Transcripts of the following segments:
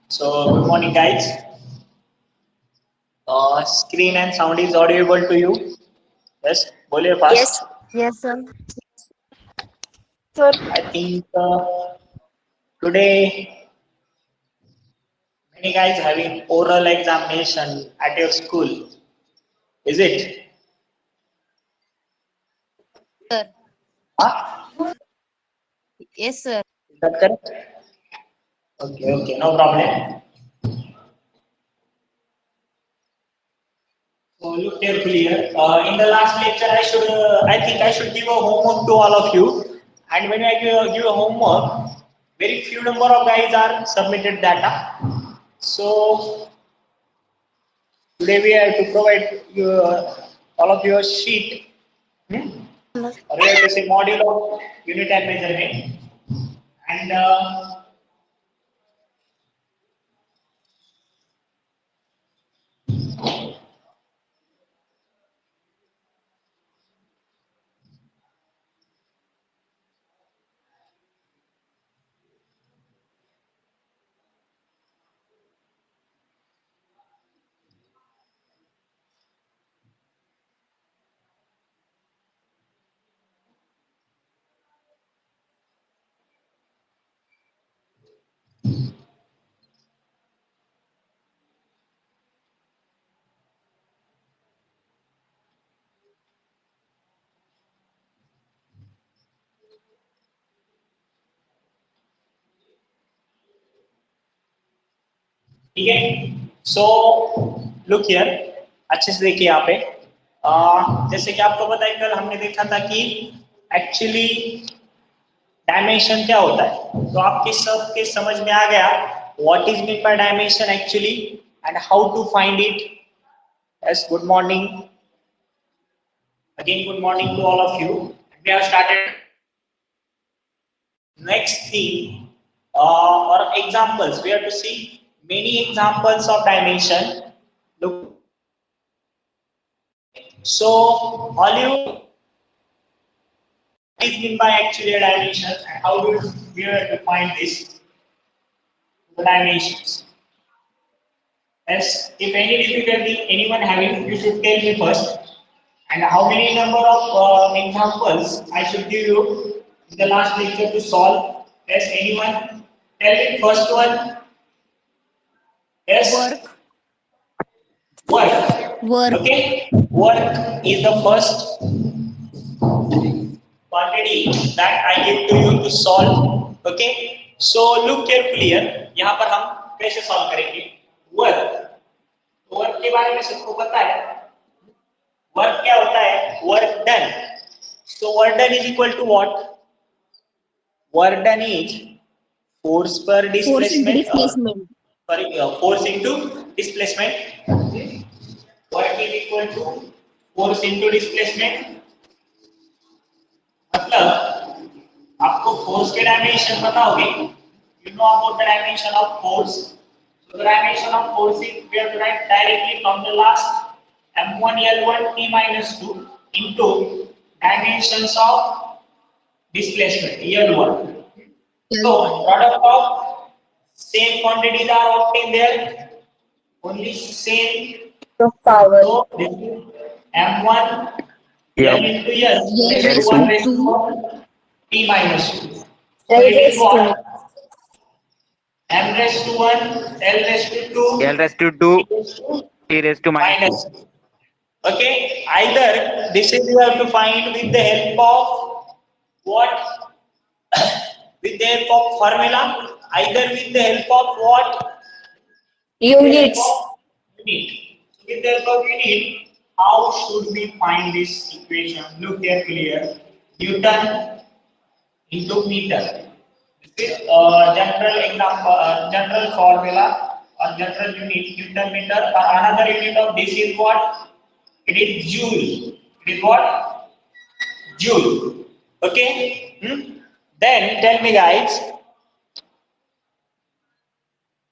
So, good morning, guys. Screen and sound is audible to you? Yes, बोलिए Yes, fast. yes, sir. Sir, I think today many guys having oral examination at your school. Is it? sir. Huh? Yes, sir. Is that correct? Okay, okay, no problem. So look carefully here. In the last lecture, I think I should give a homework to all of you. And when I give a homework, very few number of guys are submitted data. So today we have to provide you, all of you a sheet. Hmm? Or we have to say module of unit and measurement. And ठीक है. So look here. अच्छे से देखिए यहाँ पे. जैसे कि आपको पता है कल हमने देखा था कि एक्चुअली डायमेंशन क्या होता है. तो आपके सबके समझ में आ गया what is mean by dimension actually and how to find it. Yes, good morning again. Good morning to all of you. We have started next theme or examples. We have to see many examples of dimension. Look, so all you is mean by actually a dimension and how do we have to find this the dimensions. Yes, if any difficulty anyone having, you should tell me first. And how many number of examples I should give you in the last lecture to solve? Yes, anyone? Tell me first one. Yes, Work. work. Work. Okay, work is the first quantity that I give to you to solve. Okay, so look carefully here. यहाँ पर हम कैसे solve करेंगे? Work. Work के बारे में सबको पता है. वर्क क्या होता है? Work done. So work done is equal to what? Work done is force per Force into displacement. displacement. Sorry, force into displacement. Work is equal to force into displacement. मतलब आपको फोर्स के dimension पता होगी. You know about the dimension of force. So the dimension of force is we have to write directly from the last m1 l1 t minus 2 into dimensions of displacement l1. So product of same quantities are obtained there. Only same. Of power. So this is m1 Yeah. l into l L raised to raised 1 to raised to 2. 1 t minus 2. So L it is raised to. what? M raised to 1, L raised to 2, L raised to 2, T raised to T raised to minus 2. minus 2. Okay, either this is you have to find with the help of what? With the help of formula, either with the help of what? With the help Units. of unit. With the help of unit, how should we find this equation? Look carefully here. Newton into meter. This is general example, general formula or general unit, Newton meter. Or another unit of this is what? It is joule. It is what? Joule. Okay. Then tell me, guys,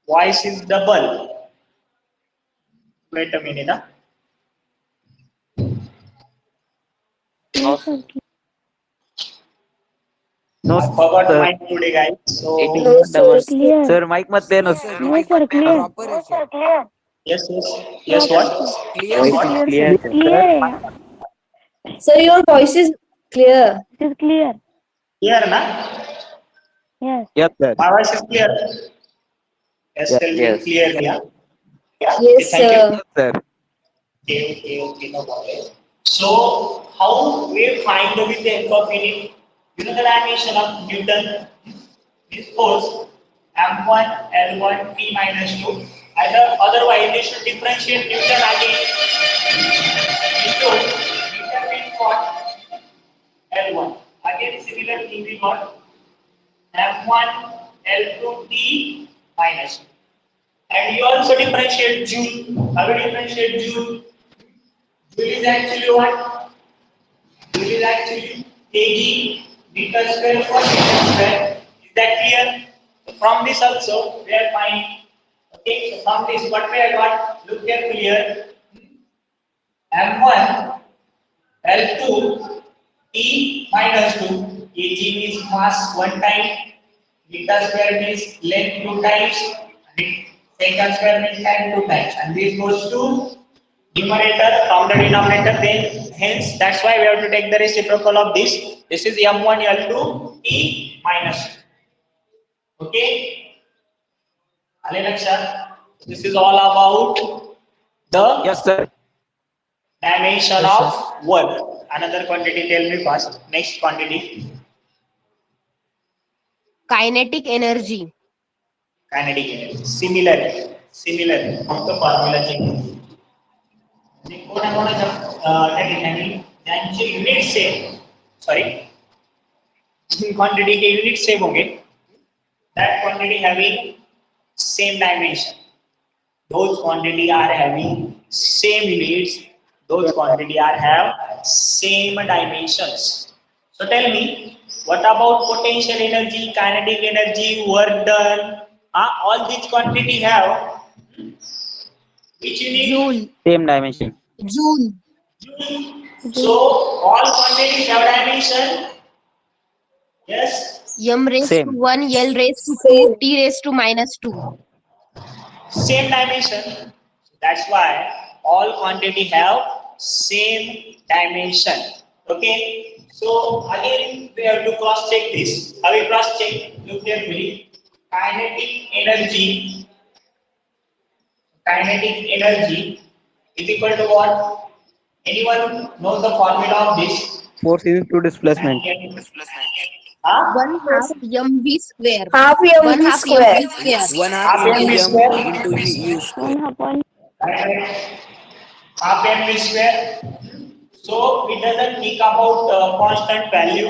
voice is double. Wait a minute. Huh? No, No, I forgot sir. mine today, guys. So It is No, not sir. double. Clear. Sir, mic mat देना. No, sir. Clear. yes, yes, yes. What? Voice is clear, sir. Clear है. Sir, your voice is clear. It is clear. Clear, na? Yes. Yes, sir. My voice is clear. Yes, tell me Yes. clearly. Yeah. Yeah. Yes, Okay, thank you. sir. Yes, sir. Okay, no problem. So, how we find with the help of any, you know the dimension of Newton, this force M1, L1, T minus 2. Either otherwise, we should differentiate Newton again into Newton means what? L1. Again, similar thing we got M1, L2, T minus 2. And you also differentiate Joule. How do you differentiate Joule? Joule is actually what? Joule is actually kg meter square per second square. Is that clear? So from this also we are finding. Okay, so from this what we have got? Look carefully here. M1 L2 T minus 2 kg means mass one time, meter square means length two times, and second square means time two times, and this goes to numerator from the denominator. Then hence that's why we have to take the reciprocal of this. This is M1 L2 T minus 2. Okay, Ale Lakshat. This is all about the Yes, sir. dimension of work. Another quantity, tell me first. Next quantity, Kinetic energy. kinetic energy. Similar. फक्त formula change. कोणाकोणाच्या त्या ठिकाणी त्यांचे unit same, sorry, quantity के unit same होंगे. That quantity having same dimension. Those quantity are having same units. Those quantity are have same dimensions. So tell me, what about potential energy, kinetic energy, work done? All these quantity have which unit? Joule. Same dimension. Joule. Joule. So all quantities have dimension. Yes. M raised to Same. 1, L raised to 2, T raised to minus 2. Same dimension. That's why all quantity have same dimension. Okay. So again we have to cross check this. How we cross check? Look carefully. Kinetic energy. Kinetic energy is equal to what? Anyone knows the formula of this? Force is to displacement. Huh? 1/2 mv square. Half 1/2 mv mv square. square. 1/2 Half mv into square. m into u square. Half mv square. So it doesn't think about constant value.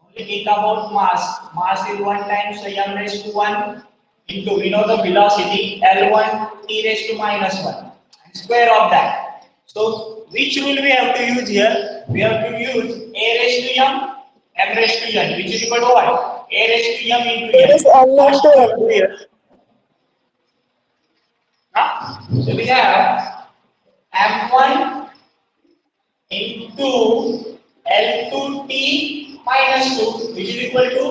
Only think about mass. Mass is 1 times m raised to 1 into, we know the velocity, L1 t raised to minus 1 and square of that. So which rule we have to use here? We have to use a raised to m raised to n, which is equal to what? A raised to m into It n. is m What into should n. we do here? So we have m1 into L2t minus 2, which is equal to,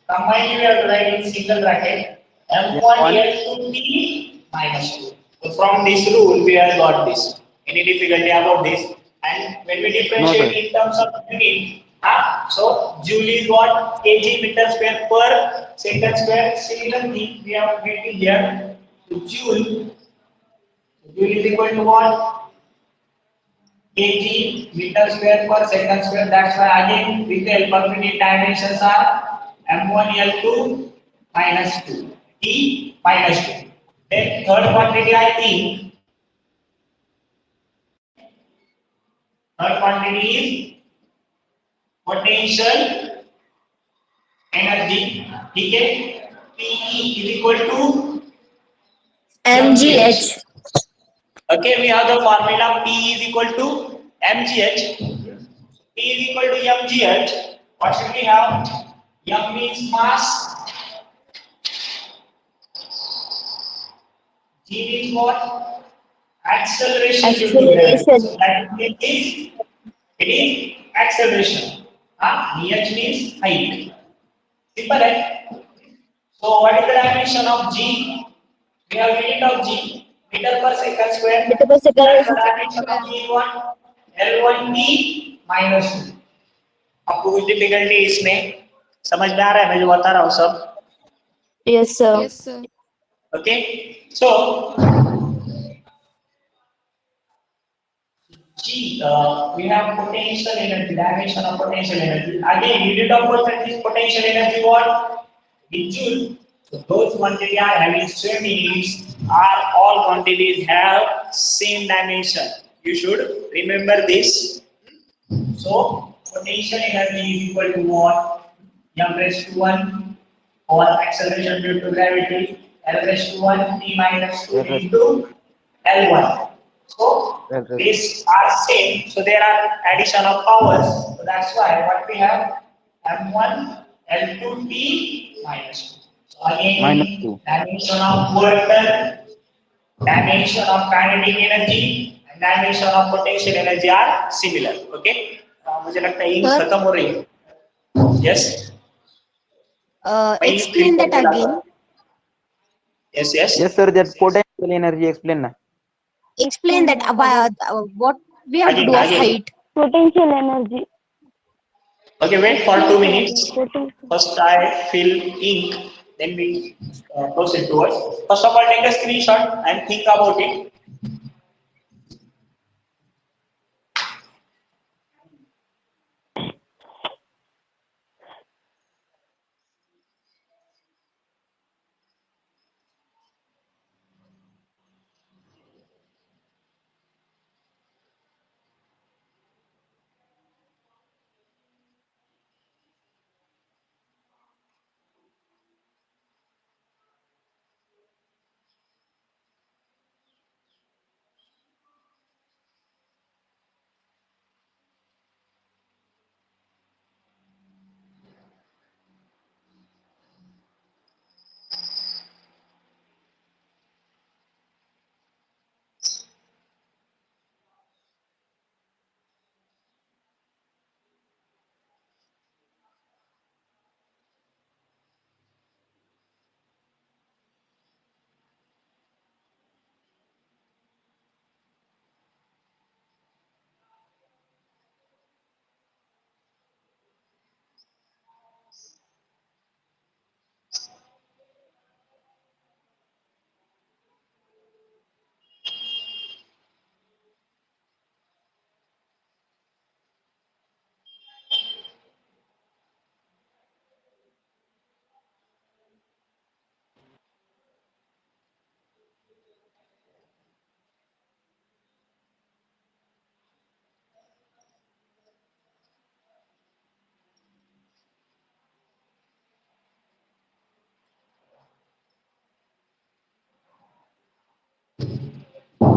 combined we have to write in single bracket, M1 L2t minus 2. So from this rule we have got this. Any difficulty about this? And when we differentiate sir. in terms of unit, so Joule is what? Kg meter square per second square. Similar thing we have written here. So Joule is equal to what? Kg meter square per second square. That's why again with the help of unit dimensions are M1 L2 minus 2 T minus 2. Then third quantity I think third quantity is potential energy. Okay, PE is equal to mgh. Okay, we have the formula P is equal to mgh. P is equal to mgh. What should we have? M means mass. G means what? Acceleration. Acceleration. So that means it is acceleration. h means height. Simple, right? So what is the dimension of g? We have unit of g, meter per second square. Meter per second. That's the dimension of g1, L1t minus 2. आपको कुछ difficulty इसमें समझ में आ रहा है मैं जो बता रहा हूँ सब? Yes, sir. Yes, sir. Okay, so G, we have potential energy, dimension of potential energy. Again, unit of potential energy what? In joule. So those quantities are having same units. Are all quantities have same dimension. You should remember this. So potential energy is equal to what? M raised to 1 or acceleration due to gravity L raised to 1 t minus 2 into L1. So these are same. So there are addition of powers. So that's why what we have M1 L2 t minus 2. So again, Minus 2. dimension of work done, dimension of kinetic energy and dimension of potential energy are similar. Okay. मुझे लगता है ink Sir? खत्म हो रही है. Yes. Explain that again. Yes, yes. Yes, sir. That potential energy explain na. Explain that what we have to Again, do of again. height. Potential energy. Okay, wait for 2 minutes. Potential. First, I fill ink, then we proceed towards. First of all, take a screenshot and think about it.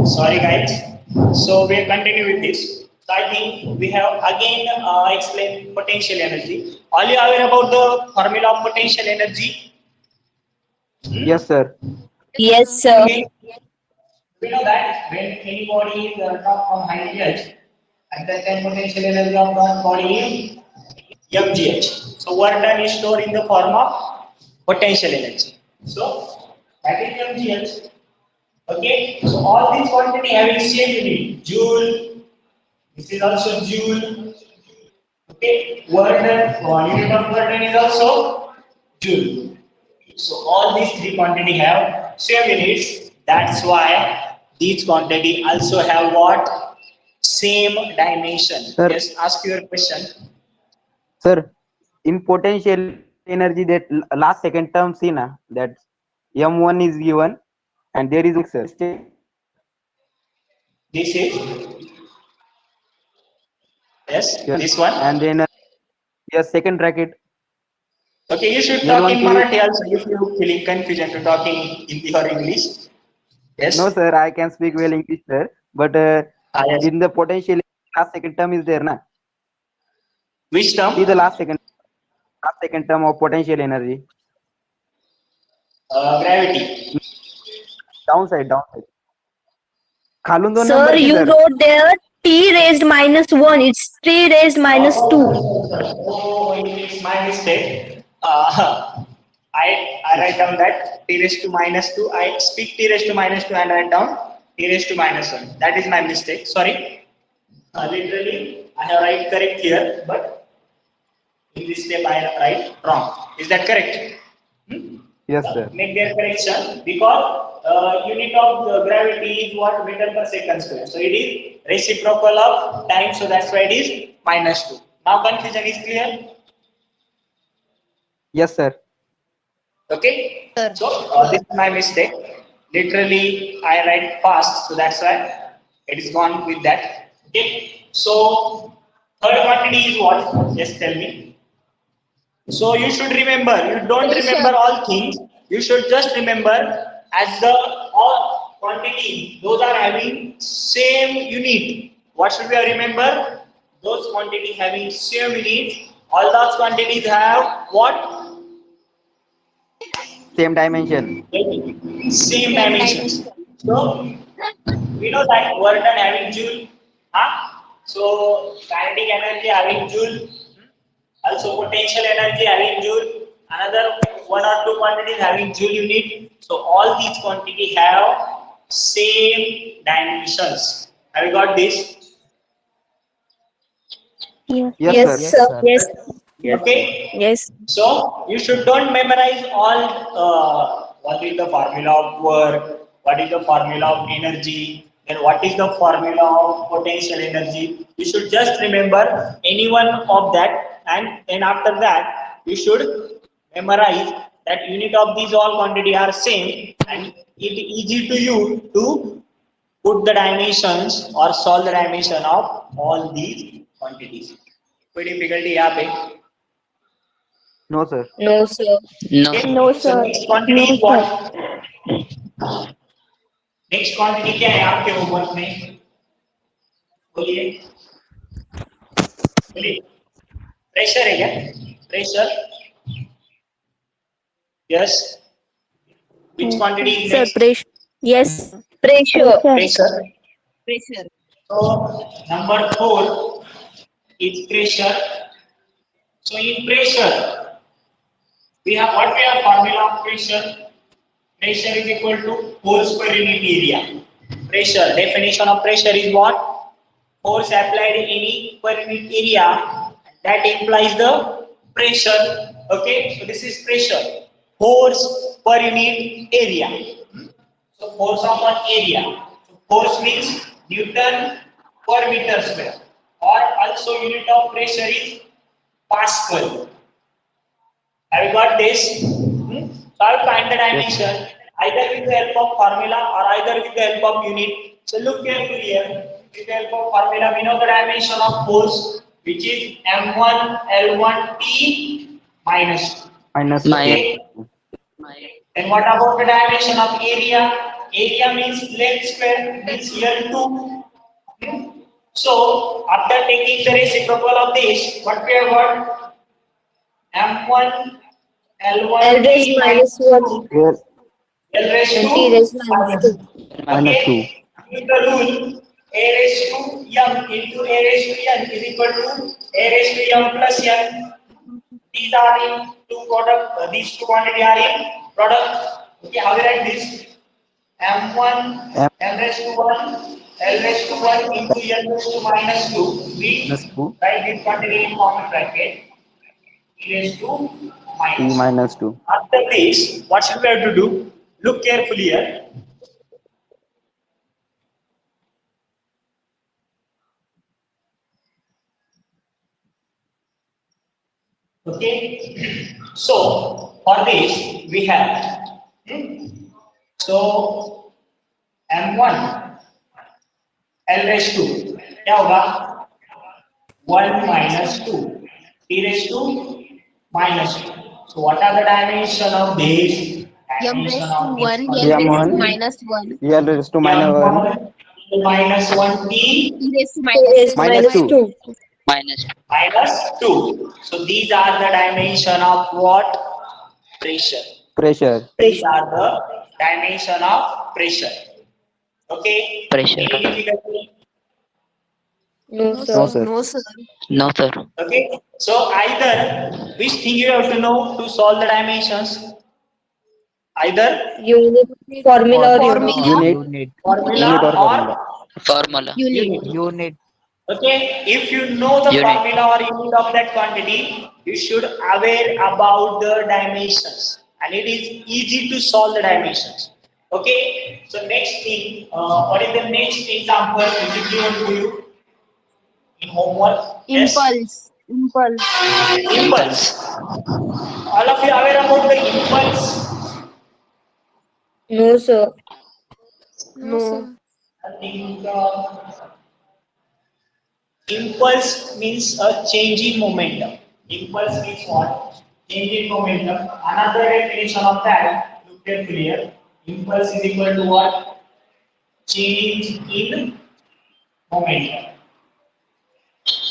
Sorry, guys. So we'll continue with this. So I think we have again explained potential energy. Are you aware about the formula of potential energy? Yes, sir. Yes, sir. Okay. We know that when any body is dropped from height h, at that time potential energy of that body is mgh. So work done is stored in the form of potential energy. So that is mgh. Okay. So all these quantity having same unit, joule. This is also joule. Okay. Work done, unit of work done is also joule. So all these three quantity have same units. That's why these quantity also have what? Same dimension. Sir. Yes, ask your question. Sir, in potential energy that last second term see na that M1 is given and there is sir. This is yes, Yes. this one. And then yes, second bracket. Okay, you should L1 talk in to- Marathi also if you feeling confusion to talk in Hindi or English. Yes. No, sir, I can speak well English, sir. But Yes. in the potential last second term is there na. Which term? See the last second term of potential energy. Gravity. Downside. खालून दोन Sir, number की you sir. wrote there T raised minus 1. It's T raised minus 2. Oh, it's my mistake. I write down that t raised to minus 2. I speak t raised to minus 2 and write down t raised to minus 1. That is my mistake. Sorry. Literally, I have write correct here, but in this step I write wrong. Is that correct? Yes, sir. Make their correction because unit of the gravity is what meter per second square. So it is reciprocal of time. So that's why it is minus 2. Now confusion is clear. Yes, sir. Okay. Sir. So this is my mistake. Literally, I write fast, so that's why it is gone with that. Okay. So third quantity is what? Just tell me. So you should remember. You don't Pressure. remember all things. You should just remember as the all quantities. Those are having same unit. What should we remember? Those quantities having same unit. All those quantities have what? Same dimension. Same dimensions. So we know that work done having joule, huh? So kinetic energy having joule, also potential energy having joule. Another one or two quantities having joule unit. So all these quantities have same dimensions. Have you got this? Yes. Yes, Yes, sir. sir. Yes. Okay. Yes. So you should don't memorize all what is the formula of work, what is the formula of energy, then what is the formula of potential energy. You should just remember any one of that, and then after that you should memorize that unit of these all quantity are same, and it is easy to you to put the dimensions or solve the dimension of all these quantities. कोई difficulty यहाँ पे? No, sir. No, sir. No. Okay. No, So sir. next quantity is what? Next quantity क्या है आपके homework में? बोलिए बोलिए pressure है क्या? Pressure yes which quantity is Sir, next? pressure. Yes. Pressure. Pressure. Pressure. Pressure. So number 4 is pressure. So in pressure we have what we have formula of pressure. Pressure is equal to force per unit area. Pressure, definition of pressure is what? Force applied in any per unit area, that implies the pressure. Okay, so this is pressure. Force per unit area. So force upon area. So force means Newton per meter square, or also unit of pressure is Pascal. Have you got this? So I will find the dimension either with the help of formula or either with the help of unit. So look carefully here. With the help of formula, we know the dimension of force, which is M1 L1 T minus 2. Minus Okay. And what about the dimension of area? Area means length square, means here 2. So after taking the reciprocal of this, what we have got? M1 L1 L raised minus 1. here L raised to And T raised minus 2. minus 2. okay. Use the rule A raised to m into A raised to n is equal to A raised to m plus n. These are in two product. These two quantity are in product. Okay, how we write this? M1 M m raised to 1 L raised to 1 into n raised to minus 2. We minus 2. write this quantity in common bracket. E raised to T minus 2. minus 2. After this, what should we have to do? Look carefully here. Okay. So for this we have so M1 L raised to क्या होगा 1 minus 2 T raised to minus 2. So what are the dimension of this? M raised Dimension to of 1, this L raised M1. to minus 1, L raised to minus 1. M1 minus 1 T T raised to T raised Minus minus 2. 2. Minus minus 2. So these are the dimension of what? Pressure. Pressure. These are the dimension of pressure. Okay. pressure. Any difficulty? No, No, sir. No, sir. sir. No, sir. No, sir. Okay, so either which thing you have to know to solve the dimensions, either Unit, formula, or unit. Formula. Unit, Unit. formula unit or or formula. Formula. Unit. unit. Unit. Okay, if you know the Unit. formula or unit of that quantity, you should aware about the dimensions, and it is easy to solve the dimensions. Okay, so next thing, what is the next example which is given to you in homework? Yes, Impulse. Impulse. impulse. All of you aware about the impulse? No, sir. No, No. sir. I think impulse means a change in momentum. Impulse means what? Change in momentum. Another definition of that, look carefully here. Impulse is equal to what? Change in momentum.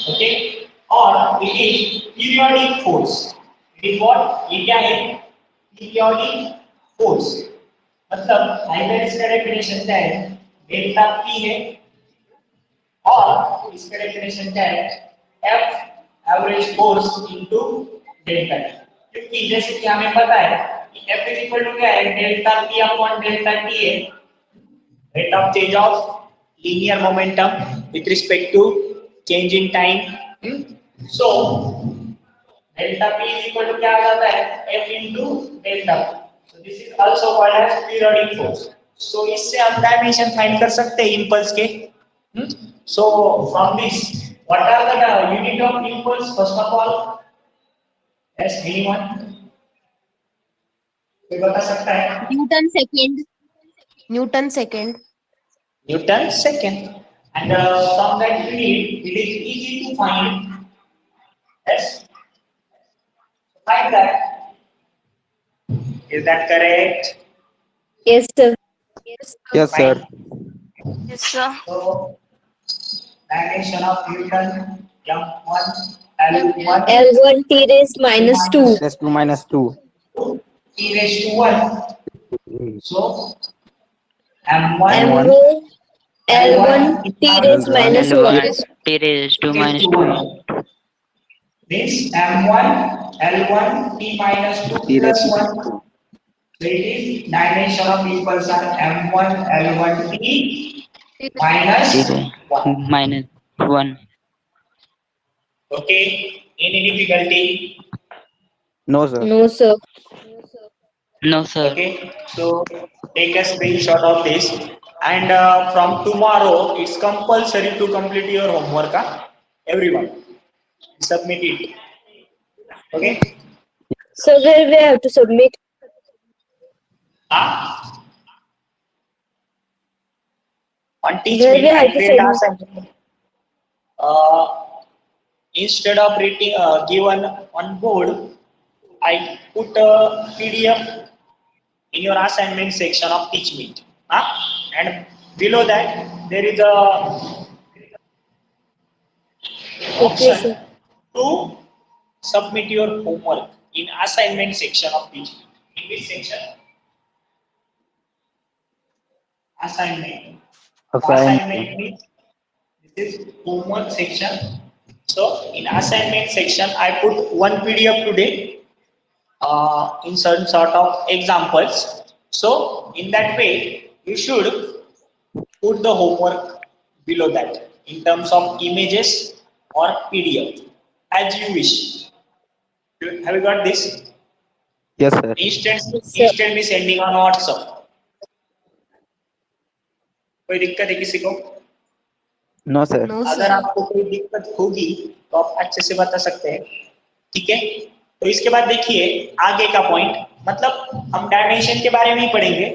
Okay? Or it is periodic force. It is what? ये क्या है? Periodic force. मतलब either इसका definition क्या है? Delta P है और इसका डेफिनेशन क्या है? F average force into delta T, क्योंकि जैसे कि हमें पता है कि F इज इक्वल टू क्या है? Delta P upon delta T है, rate of change of linear momentum with respect to change in time. So delta P is equal to क्या आ जाता है? F into delta P. So this is also called as periodic force. So इससे हम dimension find कर सकते हैं impulse के. So from this, what are the unit of impulse first of all? Yes, anyone? कोई बता सकता है? Newton second. Newton second. Newton second. And from that unit, it is easy to find. Yes, find that. Is that correct? Yes, sir. Yes, sir. Yes, sir. So dimension of Newton M1 L1 L1 T raised minus 2. Plus 2 minus 2. T raised to 1. So M1 M1 L1 T raised minus 1. L1 T raised to minus 2. means M1 L1 T minus 2 T plus raised to 1. So it is dimension of impulse are M1 L1 T minus T 1. minus 1. Okay, any difficulty? No, sir. No, sir. No, sir. Okay, so take a screenshot of this, and from tomorrow it's compulsory to complete your homework. Everyone, submit it. Okay. So where we have to submit? Ah, on teach Where me, we I have to create submit? assignment. Instead of writing given on board, I put a PDF in your assignment section of Teach Me. And below that, there is a Okay, option sir. to submit your homework in assignment section of Teach Me. In which section? Assignment. Assignment means this is homework section. So in assignment section, I put one PDF today in certain sort of examples. So in that way, you should put the homework below that in terms of images or PDF as you wish. Have you got this? Yes, sir. Instantly sending on WhatsApp. कोई दिक्कत है किसी को? No, sir. No, अगर sir. आपको कोई दिक्कत होगी तो आप अच्छे से बता सकते हैं. ठीक है, तो इसके बाद देखिए आगे का पॉइंट, मतलब हम डायमेंशन के बारे में ही पढ़ेंगे.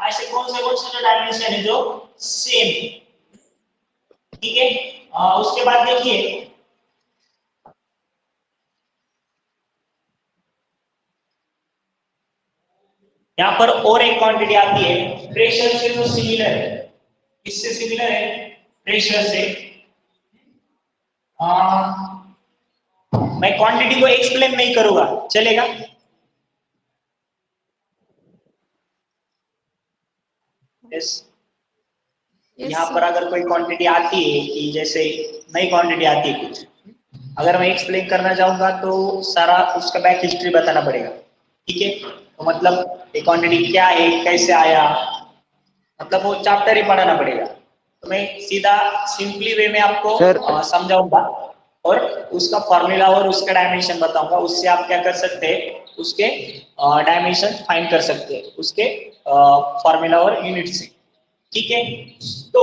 ऐसे कौन से डायमेंशन है जो सेम, ठीक है. उसके बाद देखिए यहाँ पर और एक क्वांटिटी आती है प्रेशर से, जो सिमिलर है. किससे सिमिलर है? प्रेशर से. मैं क्वांटिटी को एक्सप्लेन नहीं करूंगा, चलेगा? यस. यहाँ पर अगर कोई क्वांटिटी आती है कि जैसे नई क्वांटिटी आती है कुछ, अगर मैं एक्सप्लेन करना चाहूंगा तो सारा उसका बैक हिस्ट्री बताना पड़ेगा, ठीक है। तो मतलब ये क्वांटिटी क्या है, कैसे आया, मतलब वो चैप्टर ही पढ़ाना पड़ेगा। तो मैं सीधा सिंपली वे में आपको सर समझाऊंगा और उसका फॉर्मूला और उसका डायमेंशन बताऊंगा। उससे आप क्या कर सकते हैं, उसके डायमेंशन फाइंड कर सकते हैं उसके फॉर्मूला और यूनिट से, ठीक है। तो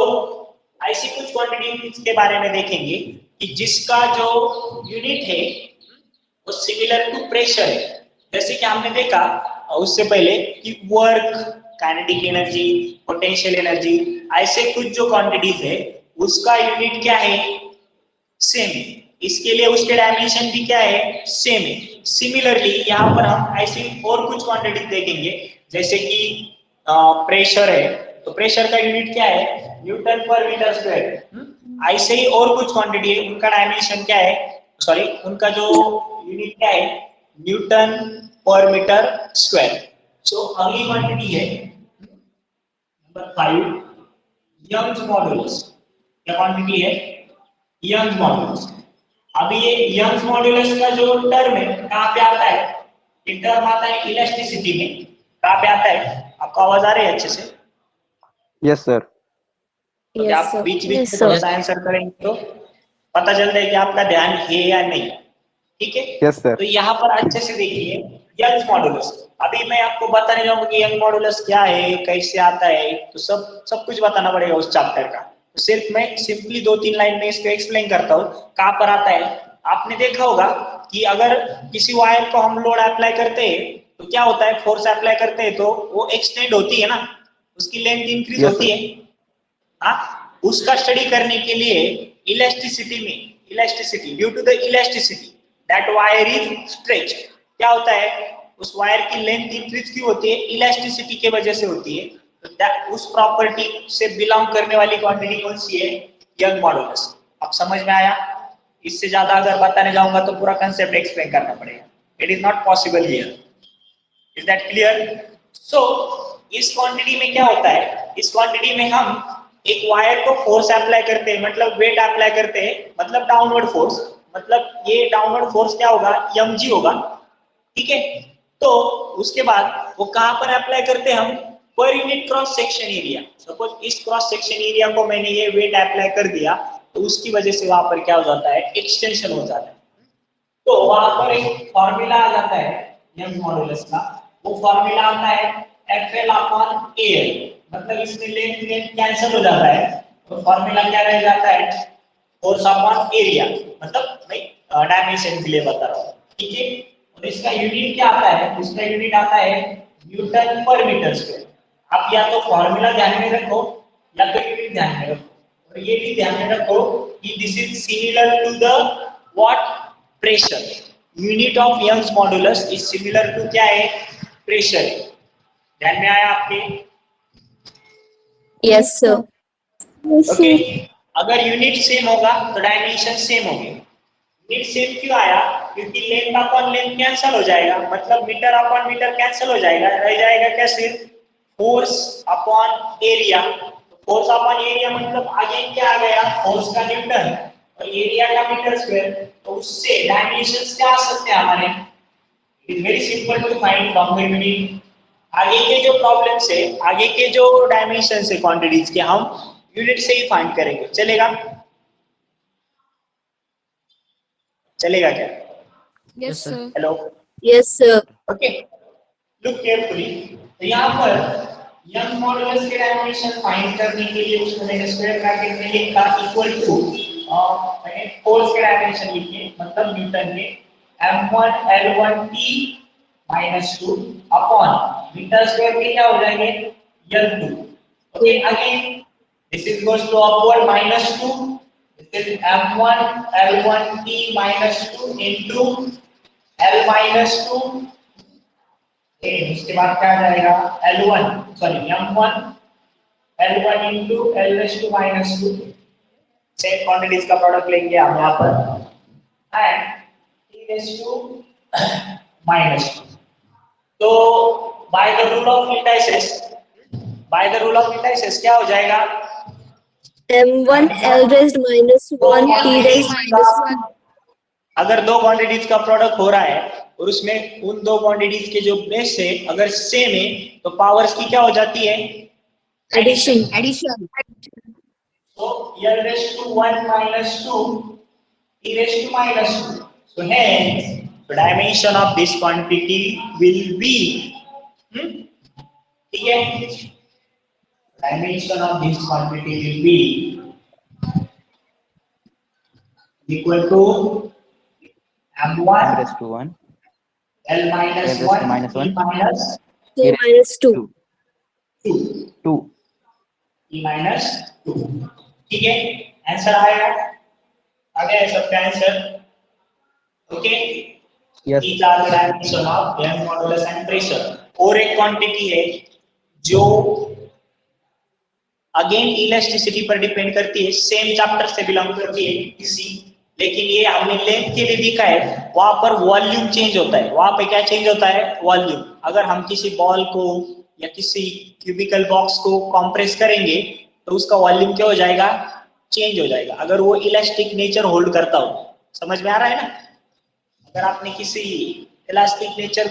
ऐसी कुछ क्वांटिटी के बारे में देखेंगे कि जिसका जो यूनिट है वो सिमिलर टू प्रेशर है। जैसे कि हमने देखा उससे पहले कि work, kinetic energy, potential energy, ऐसे कुछ जो क्वांटिटीज है उसका यूनिट क्या है, सेम है। इसके लिए उसके डायमेंशन भी क्या है, सेम है। सिमिलरली यहाँ पर हम ऐसी और कुछ क्वांटिटी देखेंगे, जैसे कि प्रेशर है तो प्रेशर का यूनिट क्या है, न्यूटन पर मीटर स्क्वायर। ऐसे ही और कुछ क्वांटिटी है, उनका डायमेंशन क्या है, सॉरी उनका जो यूनिट क्या है, न्यूटन पर मीटर स्क्वायर। सो अगली क्वांटिटी है नंबर 5, यंग्स मॉडुलस। क्या क्वांटिटी है, यंग्स मॉडुलस। अभी ये यंग्स मॉडुलस का जो टर्म है कहाँ पे आता है, ये टर्म आता है इलास्टिसिटी में। कहाँ पे आता है, आपको आवाज आ रही है अच्छे से? Yes sir. तो क्या Yes, आप sir. बीच बीच Yes, में sir. थोड़ा सा आंसर करेंगे तो पता चलता है कि आपका ध्यान है या नहीं, ठीक है। Yes sir. तो यहाँ पर अच्छे से देखिए यंग्स मॉडुलस। अभी मैं आपको बताने जाऊंगा कि यंग मॉडुलस क्या है, कैसे आता है, तो सब कुछ बताना पड़ेगा उस चैप्टर का। तो सिर्फ मैं सिंपली 2-3 लाइन में इसको एक्सप्लेन करता हूँ कहाँ पर आता है। आपने देखा होगा कि अगर किसी वायर को हम लोड अप्लाई करते हैं तो क्या होता है, फोर्स अप्लाई करते हैं तो वो एक्सटेंड होती है ना, उसकी लेंथ इंक्रीज यस होती सर। है। हाँ, उसका स्टडी करने के लिए elasticity due to the elasticity that wire is stretch, क्या होता है, उस वायर की लेंथ इंक्रीज क्यों होती है, इलास्टिसिटी के वजह से होती है। तो उस प्रॉपर्टी से बिलोंग करने वाली क्वांटिटी कौन सी है, यंग मॉडुलस। अब समझ में आया? इससे ज्यादा अगर बताने जाऊंगा तो पूरा कंसेप्ट एक्सप्लेन करना पड़ेगा, it is not possible here. Is that clear? So इस क्वांटिटी में क्या होता है, इस क्वांटिटी में हम एक वायर को फोर्स अप्लाई करते हैं, मतलब वेट अप्लाई करते हैं, मतलब डाउनवर्ड फोर्स, मतलब ये डाउनवर्ड फोर्स क्या होगा, mg होगा, ठीक है। तो उसके बाद वो कहां पर अप्लाई करते हैं हम, per unit cross section area. Suppose इस क्रॉस सेक्शन एरिया को मैंने ये वेट अप्लाई कर दिया तो उसकी वजह से वहां पर क्या हो जाता है, एक्सटेंशन हो जाता है। तो वहां पर एक फॉर्मूला आ जाता है यंग मॉडुलस का, वो फॉर्मूला आता है FL/AL, मतलब इसमें लेंथ लेंथ कैंसिल हो जाता है तो फॉर्मूला क्या रह जाता है, फोर्स अपॉन एरिया, मतलब मैं डायमेंशन के लिए बता रहा हूँ, ठीक है। और इसका यूनिट क्या आता है, इसका यूनिट आता है न्यूटन पर मीटर स्क्वायर। आप या तो फॉर्मूला ध्यान में रखो या तो यूनिट ध्यान में रखो, और ये भी ध्यान में रखो कि this is similar to the what, pressure. Unit of Young's modulus is similar to क्या है, प्रेशर। ध्यान में आया आपके? Yes, sir. ओके। अगर यूनिट सेम होगा तो डायमेंशन सेम होंगे। यूनिट सेम क्यों आया, क्योंकि लेंथ अपॉन लेंथ कैंसिल हो जाएगा, मतलब मीटर अपॉन मीटर कैंसिल हो जाएगा, रह जाएगा क्या, सिर्फ force upon area. Force upon area मतलब आगे क्या आ गया, फोर्स का न्यूटन और एरिया का मीटर स्क्वायर, तो उससे डायमेंशंस क्या आ सकते हैं हमारे, it is very simple to find from the unit. आगे के जो प्रॉब्लम्स है, आगे के जो डायमेंशंस है क्वांटिटीज के, हम यूनिट से ही फाइंड करेंगे। चलेगा? चलेगा क्या? Yes, sir. Hello, Yes, sir. Okay, look carefully. तो यहाँ पर यंग मॉडुलस के डायमेंशन फाइंड करने के लिए उसको मैंने स्क्वायर ब्रैकेट में लिखा इक्वल टू, मैंने फोर्स के डायमेंशन लिखे मतलब न्यूटन के, m1 L1t -2 upon metre square के क्या हो जाएंगे, L2। Okay, again this is goes to upward -2, this is m1 L1t -2 into L-2, इसके बाद क्या आ जाएगा, L1 sorry m1 L1 into L-2 same quantities का प्रोडक्ट लेंगे हम यहाँ पर एंड T-2 तो by the rule of indices क्या हो जाएगा, M1 L raised minus 1 T raised minus 1. अगर दो क्वांटिटीज का प्रोडक्ट हो रहा है और उसमें उन दो क्वांटिटीज के जो बेस है अगर सेम है तो पावर्स की क्या हो जाती है? Addition. Addition. So L raised to 1 minus 2 T raised to minus 2. So hence the dimension of this quantity will be ठीक है, dimension of this quantity will be equal to M1 M raised to 1 L minus L raised to 1 minus T 1 minus T minus 2. 2 2. T minus 2. ठीक है, answer आएगा, आ गया है सबका answer. Okay, Yes. these are the dimension of M modulus and pressure। और एक quantity है जो अगेन इलास्टिसिटी पर डिपेंड करती है, सेम चैप्टर से बिलोंग करती है किसी, लेकिन ये हमने लेंथ के लिए देखा है, वहां पर वॉल्यूम चेंज होता है। वहां पे क्या चेंज होता है? वॉल्यूम। अगर हम किसी बॉल को या किसी क्यूबिकल बॉक्स को कंप्रेस करेंगे तो उसका वॉल्यूम क्या हो जाएगा? चेंज हो जाएगा, अगर वो इलास्टिक नेचर होल्ड करता हो। समझ में आ रहा है ना? अगर आपने किसी इलास्टिक नेचर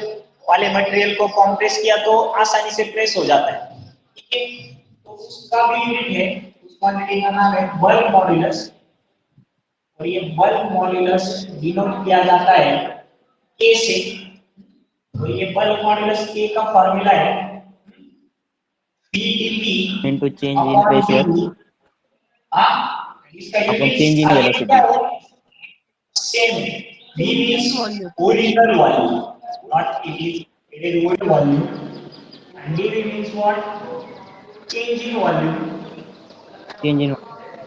वाले मटेरियल को कंप्रेस किया तो आसानी से प्रेस हो जाता है, ठीक है। तो उसका भी यूनिट है, उस क्वांटिटी का नाम है बल्क मॉड्यूलस, और ये बल्क मॉड्यूलस डिनोट किया जाता है K से। तो ये बल्क मॉड्यूलस K का फार्मूला है VTP into change in pressure इसका upon unit change in velocity. Same है। V means original volume, not it is old volume, and dV means what? Change in volume, Change in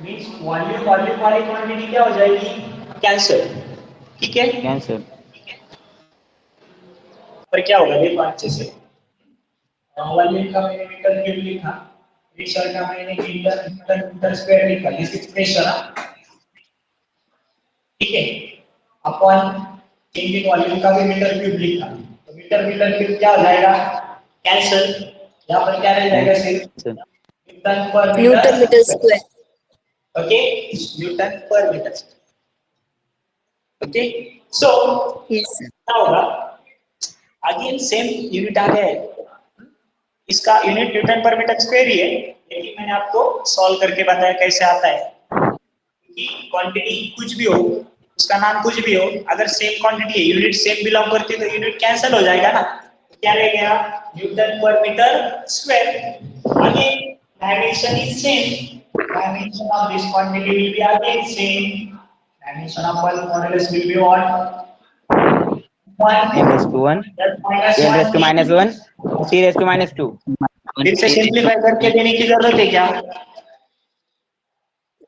means volume वाली quantity क्या हो जाएगी? Cancel, ठीक है। cancel. पर क्या होगा देखो अच्छे से, वॉल्यूम का मैंने मीटर क्यूब लिखा, प्रेशर का मैंने मीटर स्क्वायर लिखा, दिस इज प्रेशर, ठीक है। अपन चेंज इन वॉल्यूम का भी मीटर क्यूब लिखा, तो मीटर क्यूब क्या हो जाएगा? कैंसिल। यहाँ पर क्या रह जाएगा? सिर्फ न्यूटन पर Newton meter square. Okay, Newton पर मीटर। ओके, सो Yes, sir. क्या होगा? अगेन सेम यूनिट आ गया है, इसका यूनिट न्यूटन पर मीटर स्क्वायर ही है, लेकिन मैंने आपको सॉल्व करके बताया कैसे आता है। क्वांटिटी कुछ भी हो, उसका नाम कुछ भी हो, अगर सेम क्वांटिटी है, यूनिट सेम बिलोंग करती है तो यूनिट कैंसिल हो जाएगा ना, तो क्या रह गया? न्यूटन पर metre square. Again dimension is same, dimension of this quantity will be again same, dimension of bulk modulus will be what? 1 M raised to 1 L raised to minus 1 T raised to minus 2. फिर से simplify करके देने की जरूरत है क्या?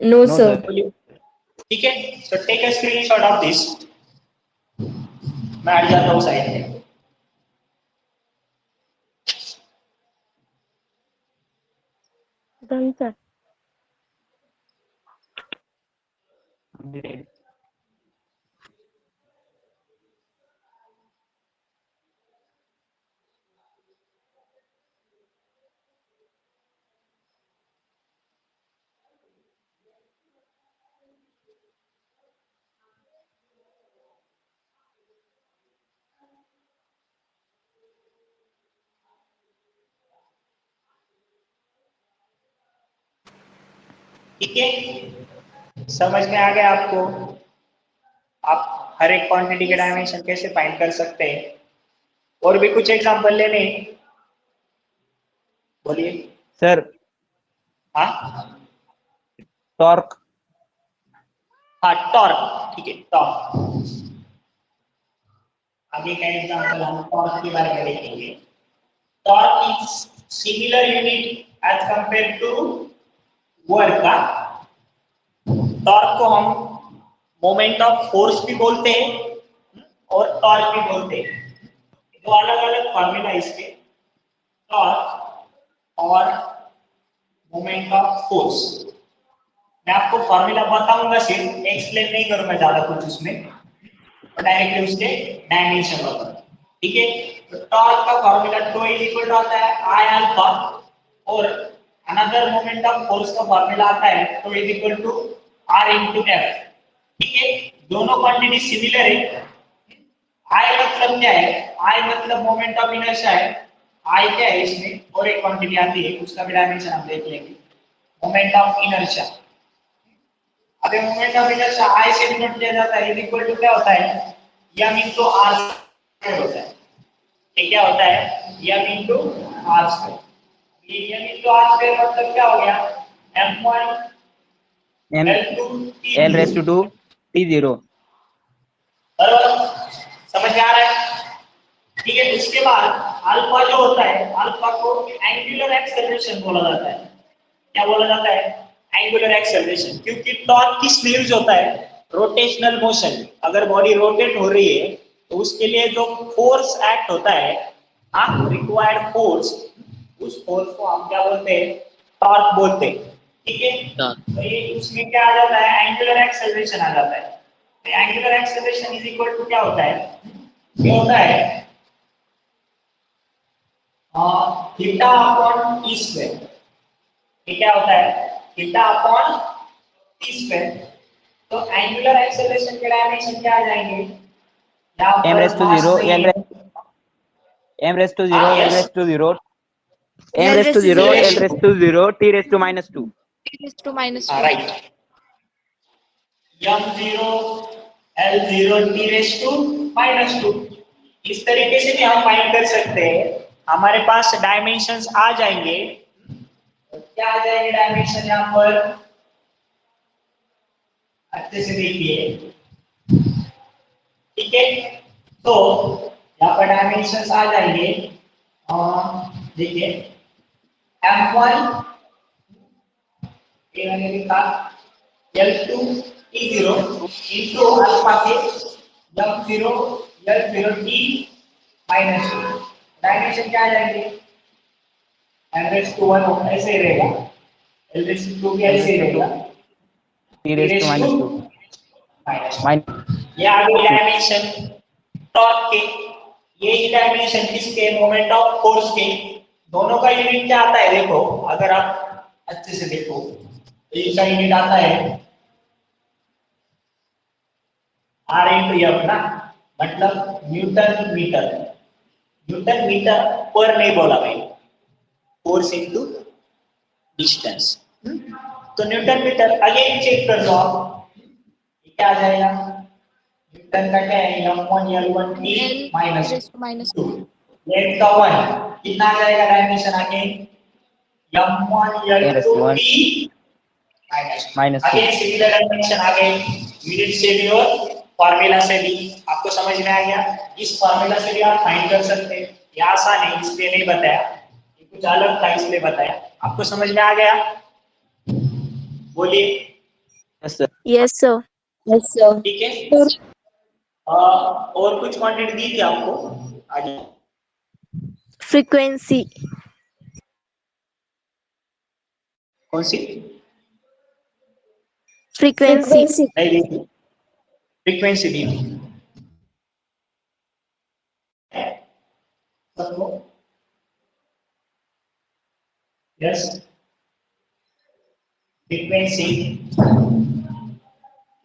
No, No, sir. sir. ठीक है, so take a screenshot of this. मैं हट जाता हूँ साइड में। Done, sir. ठीक है, समझ में आ गया आपको? आप हर एक क्वांटिटी के डायमेंशन कैसे फाइंड कर सकते हैं। और भी कुछ एग्जांपल लेने, बोलिए। Sir, हाँ torque. हाँ, टॉर्क, ठीक है, टॉर्क। आगे का एग्जांपल हम टॉर्क के बारे में देखेंगे। Torque is similar unit as compare to work का। टॉर्क को हम मोमेंट ऑफ फोर्स भी बोलते हैं और टॉर्क भी बोलते हैं, दो अलग अलग फॉर्मूला इसके, टॉर्क और मोमेंट ऑफ फोर्स। मैं आपको फॉर्मूला बताऊंगा, सिर्फ एक्सप्लेन नहीं करूंगा ज्यादा कुछ उसमें, और डायरेक्टली उसके डायमेंशन बताऊंगा, ठीक है। तो टॉर्क का formula tau is equal to आता है आई अल्फा, और अनदर मोमेंट ऑफ फोर्स का फॉर्मूला आता है तो is equal to r into F. ठीक है, दोनों क्वांटिटी सिमिलर है। I मतलब क्या है, I मतलब मोमेंट ऑफ इनर्शिया है। I क्या है इसमें, और एक क्वांटिटी आती है उसका भी डायमेंशन हम देख लेंगे, मोमेंट ऑफ इनर्शिया। अबे मोमेंट ऑफ इनर्शिया I से डिनोट किया जाता है, इज इक्वल टू क्या होता है, m into r स्क्वायर होता है। ये क्या होता है, m into r स्क्वायर। ये m into r स्क्वायर मतलब क्या हो गया, m1 l2 L raised to 2 T0। बराबर, समझ में आ रहा है? ठीक है, उसके बाद अल्फा जो होता है, अल्फा को एंगुलर एक्सेलरेशन बोला जाता है। क्या बोला जाता है, एंगुलर एक्सेलरेशन, क्योंकि टॉर्क किस लिए यूज होता है, रोटेशनल मोशन। अगर बॉडी रोटेट हो रही है तो उसके लिए जो फोर्स एक्ट होता है, रिक्वायर्ड फोर्स, उस फोर्स को हम क्या बोलते हैं, टॉर्क बोलते हैं। ठीक है, तो ये उसमें क्या आ जाता है, एंगुलर एक्सेलरेशन आ जाता है। Angular acceleration is equal to क्या होता है, ये होता है थीटा अपॉन टी स्क्वायर। ये क्या होता है, थीटा अपॉन टी स्क्वायर। तो एंगुलर एक्सेलरेशन के डायमेंशन क्या आ जाएंगे, M raised to 0 M raised to 0 L raised to 0 M raised to 0 L raised to 0 T raised to -2। Right, m0 l0 t raised to -2। इस तरीके से भी हम find कर सकते हैं। हमारे पास डायमेंशंस आ जाएंगे, क्या आ जाएंगे डायमेंशन यहाँ पर, अच्छे से देखिए। ठीक है, तो यहाँ पर डायमेंशंस आ जाएंगे, देखिए m1 ये मैंने लिखा l2 t0 into अल्फा के m0 l0 t -2। डायमेंशन क्या आ जाएंगे, m1 ऐसे ही रहेगा, l2 भी ऐसे ही रहेगा, T raised to -2 ये आगे डायमेंशन टॉर्क के, ये डायमेंशन किसके, मोमेंट ऑफ फोर्स के। दोनों का यूनिट क्या आता है, देखो अगर आप अच्छे से देखो, इसका यूनिट आता है r into f ना, मतलब न्यूटन मीटर। न्यूटन मीटर पर नहीं बोला भाई, फोर्स इनटू डिस्टेंस। तो न्यूटन मीटर अगेन चेक कर लो आप, क्या आ जाएगा, न्यूटन का क्या है, m1 l1 t -2 लेंथ का 1 कितना आ जाएगा डायमेंशन आगे, m1 l2 t -2। Again similar dimension आ गए, यूनिट से भी और फार्मूला से भी। आपको समझ में आ गया, इस फार्मूला से भी आप फाइंड कर सकते हैं। ये आसान है इसलिए नहीं बताया, ये कुछ अलग था इसलिए बताया। आपको समझ में आ गया, बोलिए। Yes sir। Yes, sir. Yes, sir. ठीक है, और कुछ क्वांटिटी दी थी आपको आगे, Frequency. कौन सी, Frequency. नहीं दी थी, फ्रीक्वेंसी दी थी सबको, यस फ्रीक्वेंसी,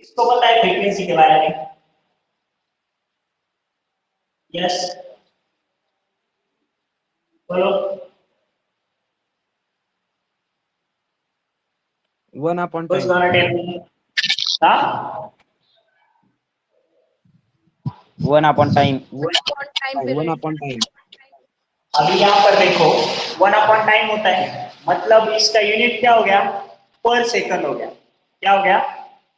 इसको पता है फ्रीक्वेंसी के बारे में, यस बोलो। 1 upon Who's time। gonna tell me? हाँ 1 upon time। 1 upon time. अभी यहाँ पर देखो 1 अपॉन टाइम होता है, मतलब इसका यूनिट क्या हो गया, पर सेकंड हो गया। क्या हो गया,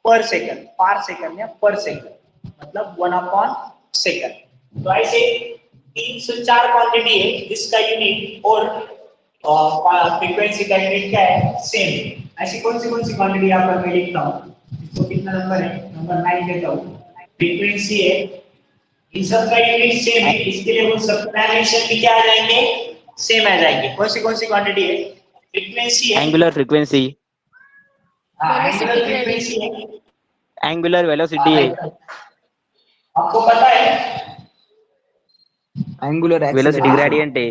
पर सेकंड, पर सेकंड या पर सेकंड, मतलब 1 अपॉन सेकंड। तो ऐसे 304 क्वांटिटी है जिसका यूनिट और फ्रीक्वेंसी का यूनिट क्या है, सेम। ऐसी कौन सी क्वांटिटी यहाँ पर मैं लिखता हूँ, इसको कितना नंबर है, नंबर 9 देता हूँ। फ्रीक्वेंसी है, इन सब का यूनिट सेम है, इसके लिए वो सब डायमेंशन भी क्या आ जाएंगे, सेम आ जाएंगे। कौन सी क्वांटिटी है, फ्रीक्वेंसी है, एंगुलर फ्रीक्वेंसी। एंगुलर फ्रीक्वेंसी है, एंगुलर वेलोसिटी है। आपको पता है एंगुलर वेलोसिटी ग्रेडियंट है।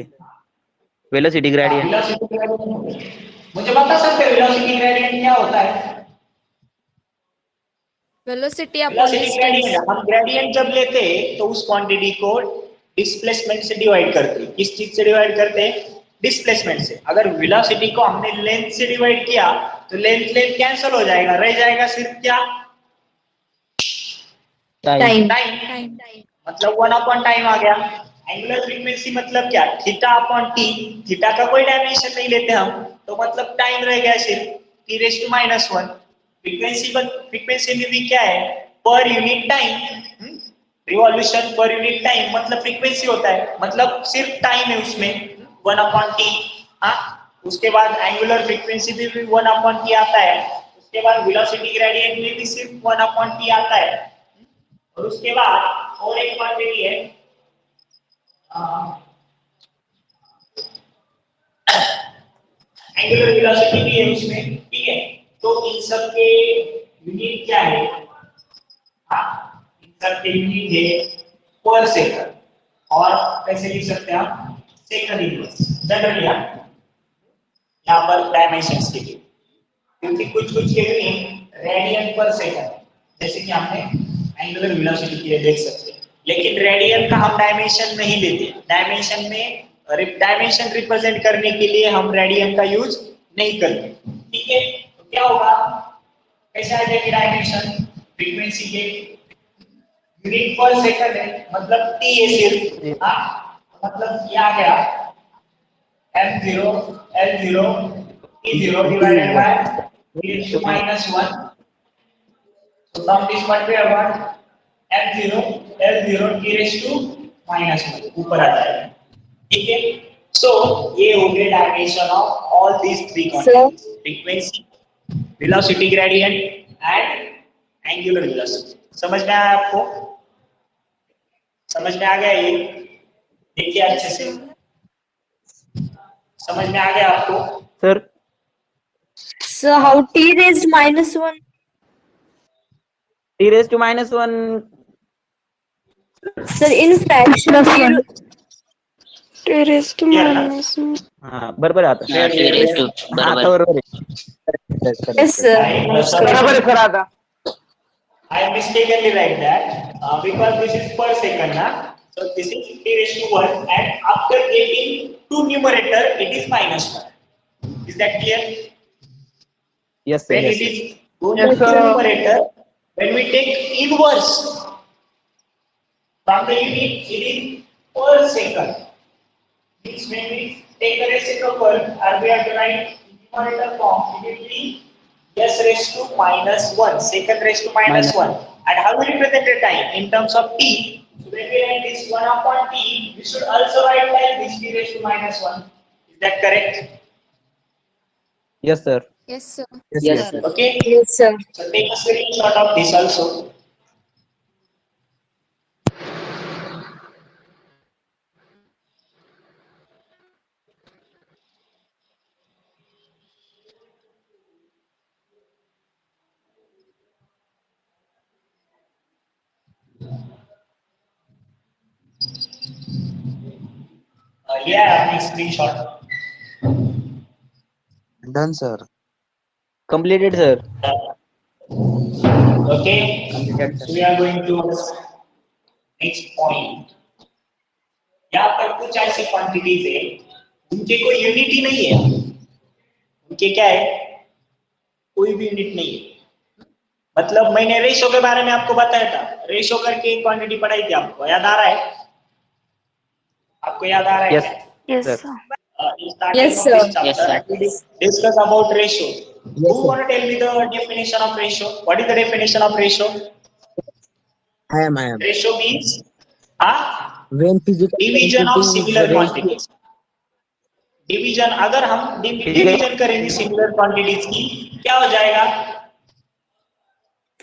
Velocity gradient. मुझे बता सकते हो वेलोसिटी ग्रेडियंट क्या होता है? Velocity upon velocity distance. Gradient, हम ग्रेडियंट जब लेते हैं तो उस क्वांटिटी को डिस्प्लेसमेंट से डिवाइड करते हैं। किस चीज से डिवाइड करते हैं? डिस्प्लेसमेंट से। अगर वेलोसिटी को हमने लेंथ से डिवाइड किया तो लेंथ लेंथ कैंसिल हो जाएगा, रह जाएगा सिर्फ क्या? टाइम। टाइम। मतलब 1 अपॉन टाइम आ गया। एंगुलर फ्रीक्वेंसी मतलब क्या? Theta upon T. थीटा का कोई डायमेंशन नहीं लेते हम, तो मतलब टाइम रह गया सिर्फ टी रेज़ टू -1। फ्रीक्वेंसी में भी क्या है? Per unit time. Revolution per unit time मतलब फ्रीक्वेंसी होता है, मतलब सिर्फ टाइम है उसमें 1 अपॉन टी। हाँ, उसके बाद एंगुलर फ्रीक्वेंसी में भी 1 अपॉन टी आता है। उसके बाद वेलोसिटी ग्रेडियंट में भी सिर्फ 1 अपॉन टी आता है। और उसके बाद और एक क्वांटिटी है एंगुलर वेलोसिटी भी है उसमें, ठीक है। तो इन सब के यूनिट क्या है? हाँ, इन सब के यूनिट है पर सेकंड, और कैसे लिख सकते हैं आप? सेकंड इनवर्स जनरली यहाँ पर डायमेंशंस के लिए, क्योंकि कुछ कुछ के यूनिट रेडियन पर सेकंड, जैसे कि हमने एंगुलर वेलोसिटी के लिए देख सकते हैं। लेकिन रेडियन का हम डायमेंशन नहीं लेते। डायमेंशन में डायमेंशन रिप्रेजेंट करने के लिए हम रेडियन का यूज नहीं करते, ठीक है। तो क्या होगा? कैसे आ जाएगी डायमेंशन? फ्रीक्वेंसी के यूनिट पर सेकंड है, मतलब टी है सिर्फ। हाँ, मतलब ये आ गया m0 l0 t0 divided by -1. So sum is what we have got m0 l0 t raised to -1 ऊपर आ जाएगा, ठीक है। सो ये हो गए dimension of all these three quantities: frequency, velocity gradient and angular velocity. समझ में आया आपको? समझ में आ गया ये? देखिए अच्छे से, समझ में आ गया आपको? Sir So how t raised -1? T raise to -1 Sir, in fraction of 1. T raised to Clear ना? -1. हाँ बरोबर आता हाँ, T raised to हाँ बरोबर. आता बरोबर आहे. Yes, sir. बरोबर आहे सर आता. I mistakenly write that because this is per second, na? So this is t raised to 1, and after getting to numerator, it is -1. Is that clear? Yes sir. When Yes, it sir. is going to numerator, when we take inverse from the unit, it is per second. Means when we take the reciprocal, or we have to write numerator form, it will be s raised to -1, second raised to -1. And how will we represent the time? In terms of t. So when we write this 1 upon t, we should also write like this t raised to -1. Is that correct? Yes sir. Yes, sir. Yes sir. Okay. Yes, sir. So take a screenshot of this also. Yeah, make screenshot. Done, sir. Completed sir. Okay. So we are going to next point. यहाँ पर कुछ ऐसी quantities है उनके कोई unit ही नहीं है। उनके क्या है? कोई भी यूनिट नहीं है। मतलब मैंने रेशो के बारे में आपको बताया था, रेशो करके क्वांटिटी पढ़ाई थी, आपको याद आ रहा है? आपको याद आ रहा है? Yes. Yes, Sir. sir. Yes, sir. Yes, sir. Discuss about ratio. Who want to tell me the definition of ratio? What is the definition of ratio? I am. Ratio means When physical division of quantity is similar raised to- quantities. Division, अगर हम division करेंगे similar quantities की, क्या हो जाएगा?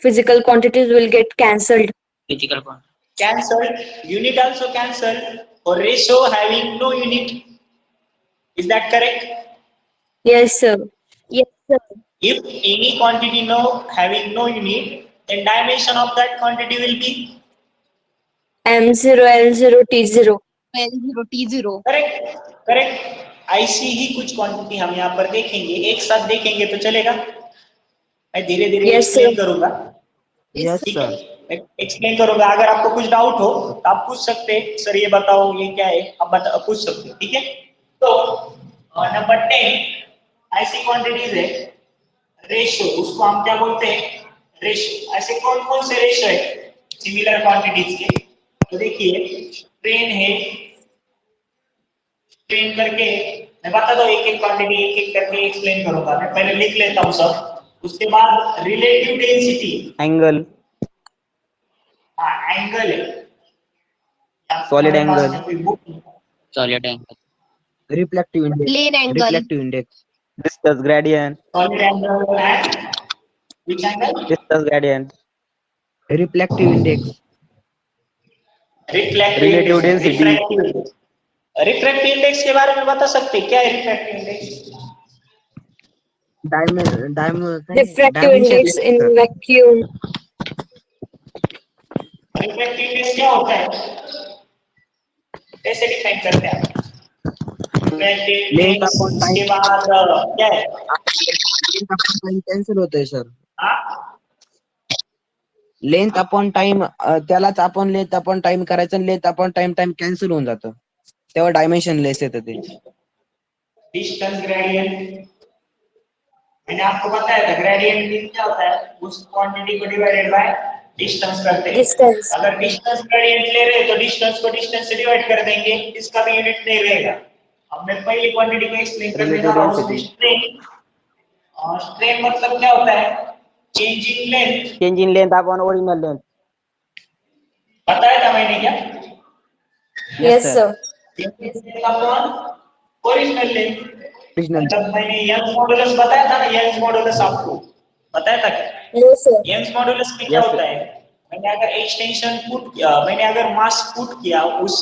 Physical quantities will get cancelled. Physical one. Cancelled. Unit also cancelled. Or ratio having no unit. Is that correct? Yes, sir. Yes, sir. If any quantity no having no unit, then dimension of that quantity will be M0, L0, T0. L0 T0. correct. ऐसी ही कुछ quantity हम यहाँ पर देखेंगे, एक साथ देखेंगे तो चलेगा? मैं धीरे धीरे Yes, sir. एक्सप्लेन करूंगा। Yes, ठीक sir. है, एक्सप्लेन करूंगा। अगर आपको कुछ डाउट हो तो आप पूछ सकते हैं, सर ये बताओ ये क्या है, आप बता पूछ सकते हैं। ठीक है, तो नंबर 10 ऐसी क्वांटिटीज है रेशियो, उसको हम क्या बोलते हैं? रेशियो। ऐसे कौन कौन से रेशियो है सिमिलर क्वांटिटीज के? तो देखिए, स्ट्रेन है, स्ट्रेन करके मैं बता दो, एक एक क्वांटिटी एक एक करके एक्सप्लेन करूंगा। मैं पहले लिख लेता हूं सब, उसके बाद रिलेटिव डेंसिटी, एंगल, एंगल है, solid angle, Solid angle. Reflective index. Plane angle. Reflective index. Distance gradient, solid angle and which angle? Distance gradient, Reflective index. Reflective relative index. Density, refractive index के बारे में बता सकते हैं क्या है refractive index? Refractive index in sir. vacuum. Refractive index क्या होता है, कैसे डिफाइन करते हैं आप? Refractive Length index upon time. के बाद क्या है? कॅन्सल होतंय सर. हाँ? लेंथ अपॉन टाइम, त्यालाच आपण लेंथ अपॉन टाइम करायचं आणि लेंथ अपॉन टाइम कॅन्सल होऊन जातं, तेव्हा डायमेन्शन लेस येतं ते. डिस्टेंस ग्रेडियंट मैंने आपको बताया था, ग्रेडियंट क्या होता है? उस क्वांटिटी को डिवाइडेड बाय डिस्टेंस करते हैं। Distance. अगर डिस्टेंस ग्रेडियंट ले रहे हैं तो डिस्टेंस को डिस्टेंस से डिवाइड कर देंगे, इसका भी यूनिट नहीं रहेगा। अब मैं पहली क्वांटिटी को एक्सप्लेन करने जा रहा हूं, स्ट्रेन। और स्ट्रेन मतलब क्या होता है? Change in length. Change in length upon original length. बताया था मैंने क्या? Yes, sir. Upon original length. Original. मतलब मैंने यंग्स मॉडुलस बताया था ना, यंग्स मॉडुलस आपको बताया था क्या? No, sir. यंग्स मॉडुलस में क्या Yes, होता है? मैंने अगर एक्सटेंशन पुट किया, मैंने अगर मास पुट किया उस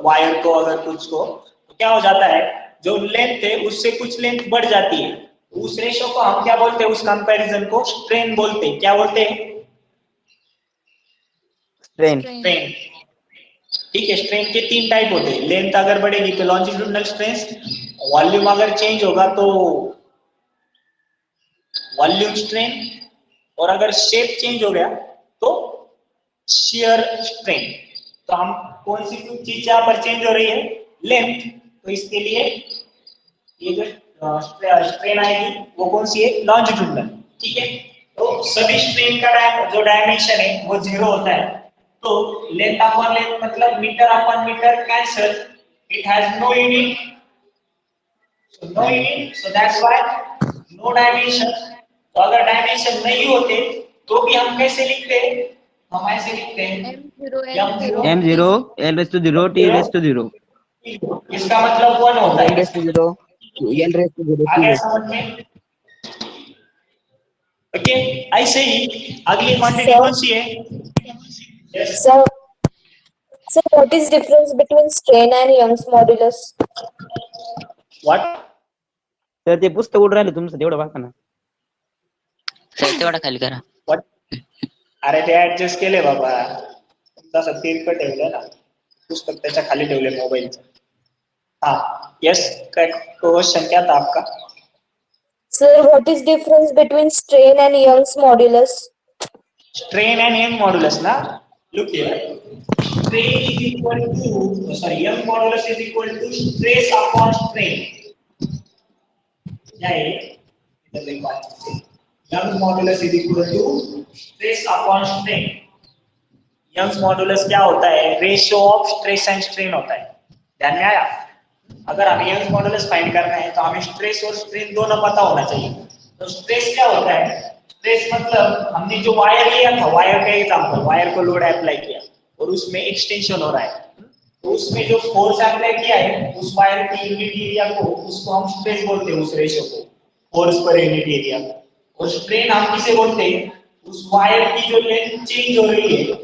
वायर को, अगर कुछ को, तो क्या हो जाता है? जो लेंथ है उससे कुछ लेंथ बढ़ जाती है, उस रेशो को हम क्या बोलते हैं? उस कंपैरिजन को स्ट्रेन बोलते हैं। क्या बोलते हैं? स्ट्रेन। स्ट्रेन। ठीक है, स्ट्रेन के 3 टाइप होते हैं। लेंथ अगर बढ़ेगी तो लॉन्जिट्यूडिनल स्ट्रेन, वॉल्यूम अगर चेंज होगा तो वॉल्यूम स्ट्रेन, और अगर शेप चेंज हो गया तो शियर स्ट्रेन। तो हम कौन सी कुछ चीज यहाँ पर चेंज हो रही है? लेंथ। तो इसके लिए ये जो स्ट्रेन आएगी वो कौन सी है? लॉन्जिट्यूडिनल। ठीक है, तो सभी स्ट्रेन का जो डायमेंशन है वो 0 होता है। तो लेंथ अपॉन लेंथ मतलब metre upon metre cancel, it has no unit, no unit, so that's why no dimension. तो अगर डायमेंशन नहीं होते तो भी हम कैसे लिखते हैं? हम ऐसे लिखते हैं m0 l raised to 0 t raised to 0। इसका मतलब 1 होता L है। raised to 0, L raised to 0, आ गया समझ में? ओके, ऐसे ही अगली क्वांटिटी कौन सी है? Yes. So what is difference between strain and Young's modulus? What? तर ते पुस्तक उड राहिलं तुमचं, तेवढं बघा ना. सर तेवढा खाली करा. What? अरे ते ऍडजस्ट केले बाबा, तसं तिरकं ठेवलं ना पुस्तक, त्याच्या खाली ठेवले मोबाईलचं. हाँ, यस, क्वेश्चन क्या था आपका? Sir, what is difference between strain and Young's modulus? Strain and Young modulus ना? Look here. Strain is equal to, sorry, Young modulus is equal to stress upon strain. क्या है? इधर देखो अच्छे से. Young modulus is equal to stress upon strain. Young's modulus क्या होता है? Ratio of stress and strain होता है. ध्यान में आया? अगर हमें यंग्स मॉडुलस फाइंड करना है तो हमें स्ट्रेस और स्ट्रेन दोनों पता होना चाहिए। तो स्ट्रेस क्या होता है? स्ट्रेस मतलब हमने जो वायर लिया था, वायर का एग्जांपल, वायर को लोड अप्लाई किया और उसमें एक्सटेंशन हो रहा है, तो उसमें जो फोर्स अप्लाई किया है उस वायर की यूनिट एरिया को, उसको हम स्ट्रेस बोलते हैं, उस रेशियो को, फोर्स पर यूनिट एरिया। और स्ट्रेन हम किसे बोलते हैं? उस वायर की जो लेंथ चेंज हो रही है,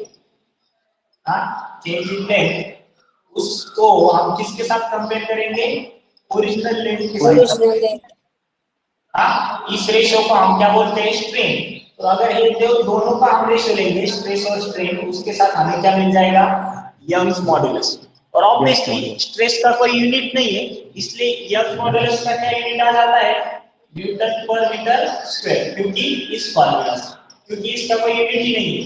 हाँ, चेंज इन लेंथ, उसको हम किसके साथ कंपेयर करेंगे? ओरिजिनल लेंथ के साथ। Original length. हाँ, इस रेशियो को हम क्या बोलते हैं? स्ट्रेन। तो अगर ये दोनों का हम रेशियो लेंगे, स्ट्रेस और स्ट्रेन, उसके साथ हमें क्या मिल जाएगा? Young's modulus. और ऑब्वियसली स्ट्रेस का कोई यूनिट नहीं है, इसलिए यंग मॉडुलस का क्या यूनिट आ जाता है, न्यूटन पर मीटर स्क्वायर, क्योंकि इस फॉर्मूला से, क्योंकि इसका कोई यूनिट ही नहीं है।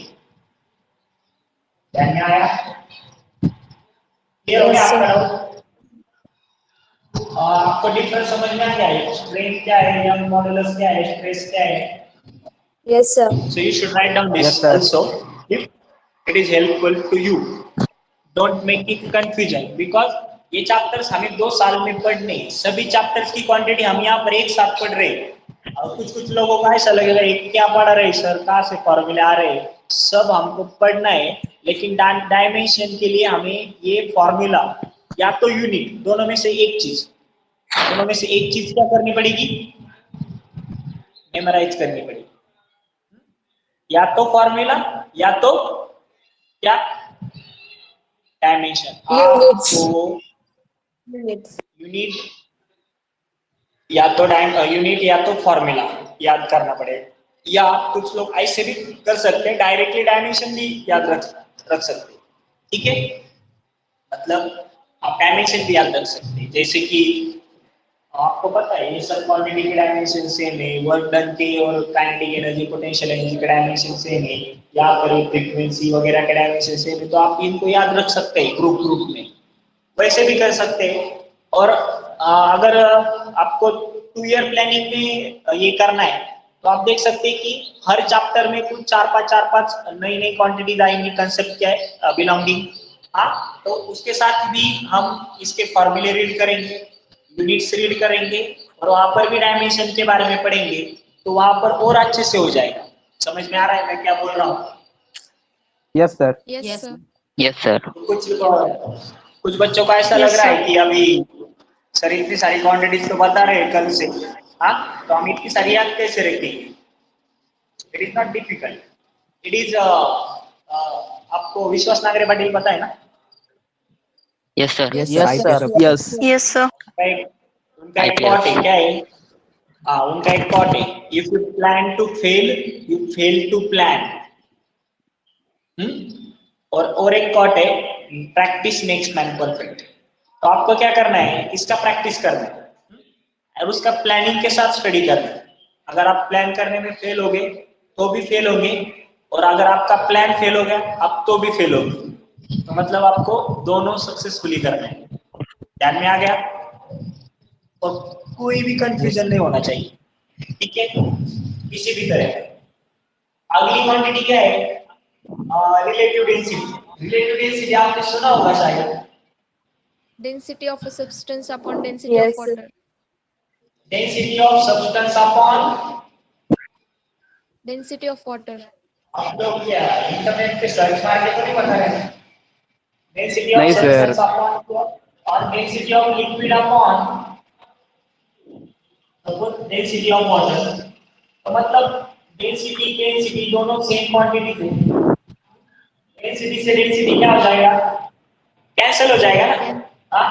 ध्यान में आया? क्लियर हो गया आपका डाउट? आपको डिफरेंस समझ में आ गया है, स्ट्रेन क्या है, यंग मॉडुलस क्या है, स्ट्रेस क्या है? Yes, sir. So you should write down this Yes, sir. also if it is helpful to you. Don't make it confusion because ये चैप्टर्स हमें 2 साल में पढ़ने हैं। सभी चैप्टर्स की क्वांटिटी हम यहाँ पर एक साथ पढ़ रहे हैं। और कुछ लोगों को ऐसा लगेगा ये क्या पढ़ रहे सर, कहाँ से फॉर्मूले आ रहे हैं? सब हमको पढ़ना है, लेकिन डायमेंशन के लिए हमें ये फॉर्मूला या तो यूनिट, दोनों में से एक चीज क्या करनी पड़ेगी, मेमोराइज करनी पड़ेगी। या तो फॉर्मूला या तो क्या, डायमेंशन। Units. तो Units. यूनिट या तो फॉर्मूला याद करना पड़ेगा, या कुछ लोग ऐसे भी कर सकते हैं, डायरेक्टली डायमेंशन भी याद रख सकते हैं। ठीक है, मतलब आप डायमेंशन भी याद रख सकते हैं, जैसे कि आपको पता है ये सब क्वांटिटी के डायमेंशन सेम है, वर्क डन के और काइनेटिक एनर्जी, पोटेंशियल एनर्जी के डायमेंशन सेम है, या पर फ्रीक्वेंसी वगैरह के डायमेंशन सेम है, तो आप इनको याद रख सकते हैं ग्रुप में, वैसे भी कर सकते हैं। और अगर आपको 2 ईयर प्लानिंग में ये करना है तो आप देख सकते हैं कि हर चैप्टर में कुछ 4-5 नई क्वांटिटीज आएंगी। कंसेप्ट क्या है, बिलोंगिंग। हाँ, तो उसके साथ भी हम इसके फॉर्मूले रीड करेंगे, यूनिट्स रीड करेंगे, और वहां पर भी डायमेंशन के बारे में पढ़ेंगे, तो वहां पर और अच्छे से हो जाएगा। समझ में आ रहा है मैं क्या बोल रहा हूँ? Yes, sir. Yes, sir. Yes, sir. कुछ बच्चों को ऐसा लग रहा है कि अभी सर इतनी सारी क्वांटिटीज तो बता रहे हैं कल से, हाँ, तो हम इतनी सारी याद कैसे रखेंगे? It is not difficult, it is आपको विश्वास नागरे पाटिल पता है ना? Yes, sir. Yes, sir. Yes. Yes, sir. उनका एक quote है, क्या है? उनका एक quote है, if you plan to fail, you fail to plan। और एक quote है, practice makes man perfect। तो आपको क्या करना है, इसका प्रैक्टिस करना है और उसका प्लानिंग के साथ स्टडी करना है। अगर आप प्लान करने में फेल हो गए तो भी फेल होंगे, और अगर आपका प्लान फेल हो गया अब तो भी फेल होंगे। तो मतलब आपको दोनों सक्सेसफुली करना है। ध्यान में आ गया? और कोई भी कंफ्यूजन नहीं होना चाहिए, ठीक है, किसी भी तरह। अगली क्वांटिटी क्या है? Relative density. रिलेटिव डेंसिटी आपने सुना होगा शायद। Density of a substance upon density Yes, of water. Density of substance upon, Density of water. आप लोग क्या इंटरनेट पे सर्च मार के तो नहीं बता रहे? डेंसिटी ऑफ नहीं, sir. सब्सटेंस अपॉन और density of liquid upon density of water. तो मतलब डेंसिटी दोनों सेम क्वांटिटी थे। डेंसिटी से डेंसिटी क्या हो जाएगा? कैंसिल हो जाएगा ना। हाँ,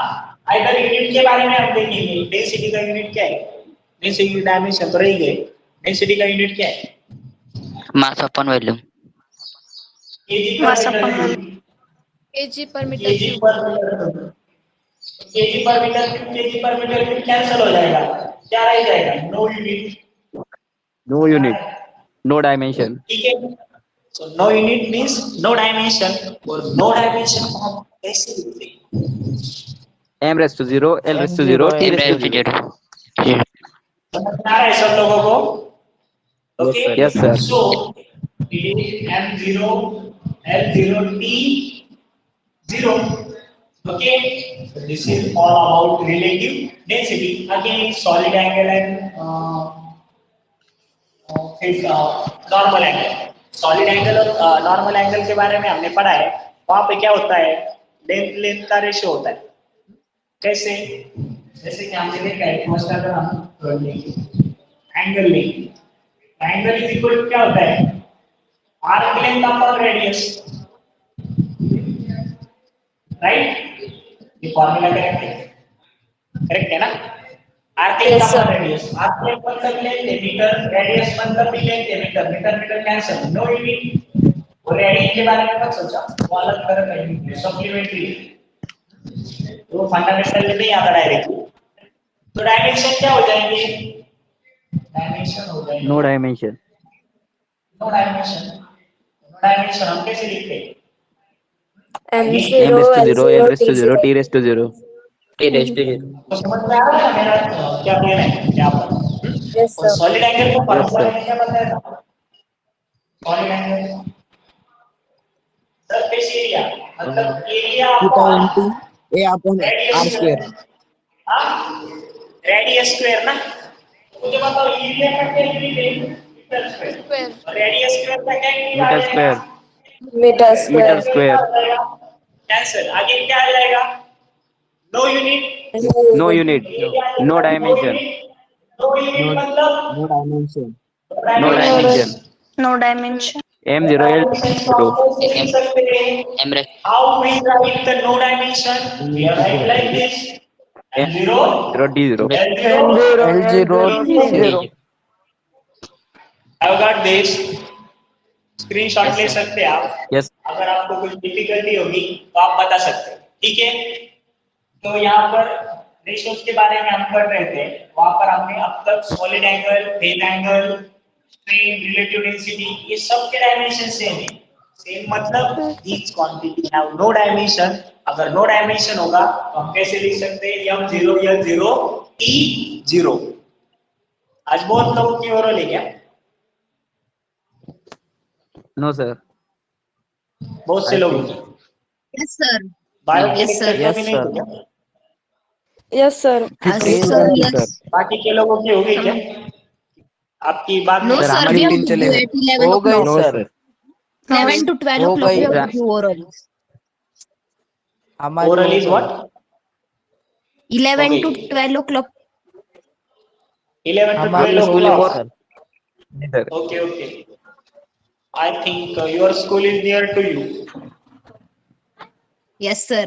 इधर यूनिट के बारे में हम देखेंगे। डेंसिटी का यूनिट क्या है? डेंसिटी डायमेंशन तो रही गए, डेंसिटी का यूनिट क्या है? Mass upon volume. Mass upon volume. kg per meter KG cube. पर मीटर, केजी पर मीटर क्यूब कैंसिल हो जाएगा, क्या रह जाएगा? No unit. No unit. No dimension. ठीक है, so no unit means no dimension, और no dimension को हम कैसे लिखते हैं? M raised to 0, L raised to 0, T M raised to 0. समझ में आ रहा है सब लोगों को? Okay, Yes, sir. so it is m0 l0 t0। okay, so this is all about relative density, again solid angle and normal angle. Solid angle और normal angle के बारे में हमने पढ़ा है। वहां पे क्या होता है? लेंथ का रेशियो होता है। कैसे? जैसे कि हमने देखा है, फर्स्ट अगर हम एंगल लेंगे, एंगल इज इक्वल टू क्या होता है? Arc length upon radius, right? ये फॉर्मूला करेक्ट है, करेक्ट है ना? Arc length upon radius, arc length मतलब लेंथ है मीटर, रेडियस मतलब भी लेंथ है metre, metre cancel, no unit. और रेडियन के बारे में मत सोचा, वो अलग तरह का यूनिट है, सप्लीमेंट्री। तो फंडामेंटल में नहीं आता डायरेक्टली। तो डायमेंशन क्या हो जाएंगे? डायमेंशन हो जाएंगे no dimension. No dimension. No dimension हम कैसे लिखते हैं? M m 0, raised to L 0, 0, n raised T to 0, 0. t raised to 0, t raised to 0. तो समझ में आ रहा है मेरा क्या कहना है यहाँ पर? Yes, और sir. सॉलिड एंगल को Yes, फॉर्मूला sir. में क्या बताया था? सॉलिड एंगल सरफेस एरिया मतलब area theta upon into A upon R square. Radius square ना। मुझे बताओ एरिया का क्या यूनिट है? Metre square. स्क्वायर और रेडियस स्क्वायर का क्या यूनिट आ Meter जाएगा? square. Meter Meter square. square. Cancel. आगे क्या आ जाएगा? No unit. No unit. No dimension. No unit मतलब no dimension. No no dimension. No dimension. M0, dimension को L0. आप कैसे लिख सकते हैं? M raised how we write the no dimension? We are write like this M and 0 0, D0. L0 L0 D0. I've got this screenshot Yes, ले sir. सकते हैं आप। Yes. अगर आपको कुछ डिफिकल्टी होगी तो आप बता सकते हैं, ठीक है। तो यहाँ पर रेशियोज के बारे में हम पढ़ रहे थे। वहां पर हमने अब तक solid angle, phase angle, strain, relative density ये सब के डायमेंशन सेम है। सेम मतलब each quantity have no dimension. अगर नो डायमेंशन होगा तो हम कैसे लिख सकते हैं? m0 l0 t0। आज बहुत लोगों की ओरल है क्या? No, sir. बहुत से I लोगों think. की Yes, sir. बायो के Yes, लेक्चर sir. का भी Yes, नहीं sir. हो क्या? Yes, sir. Yes, 15 sir. होगी Yes. सर। बाकी के लोगों की होगी क्या? आपकी बात No, नहीं। Sir, sir. हमारी We have 15 to चले do गए। at 11 हो गई o'clock. No, sir. sir. 11 to 12 हो o'clock we गई। have to do oral. हमारी ओरल हो इज गई। What? 11 to Okay. 12 o'clock. 11 to हमारी 12 हो गई o'clock. Sir. Yes, sir. Okay, okay. I think your school is near to you. Yes, sir.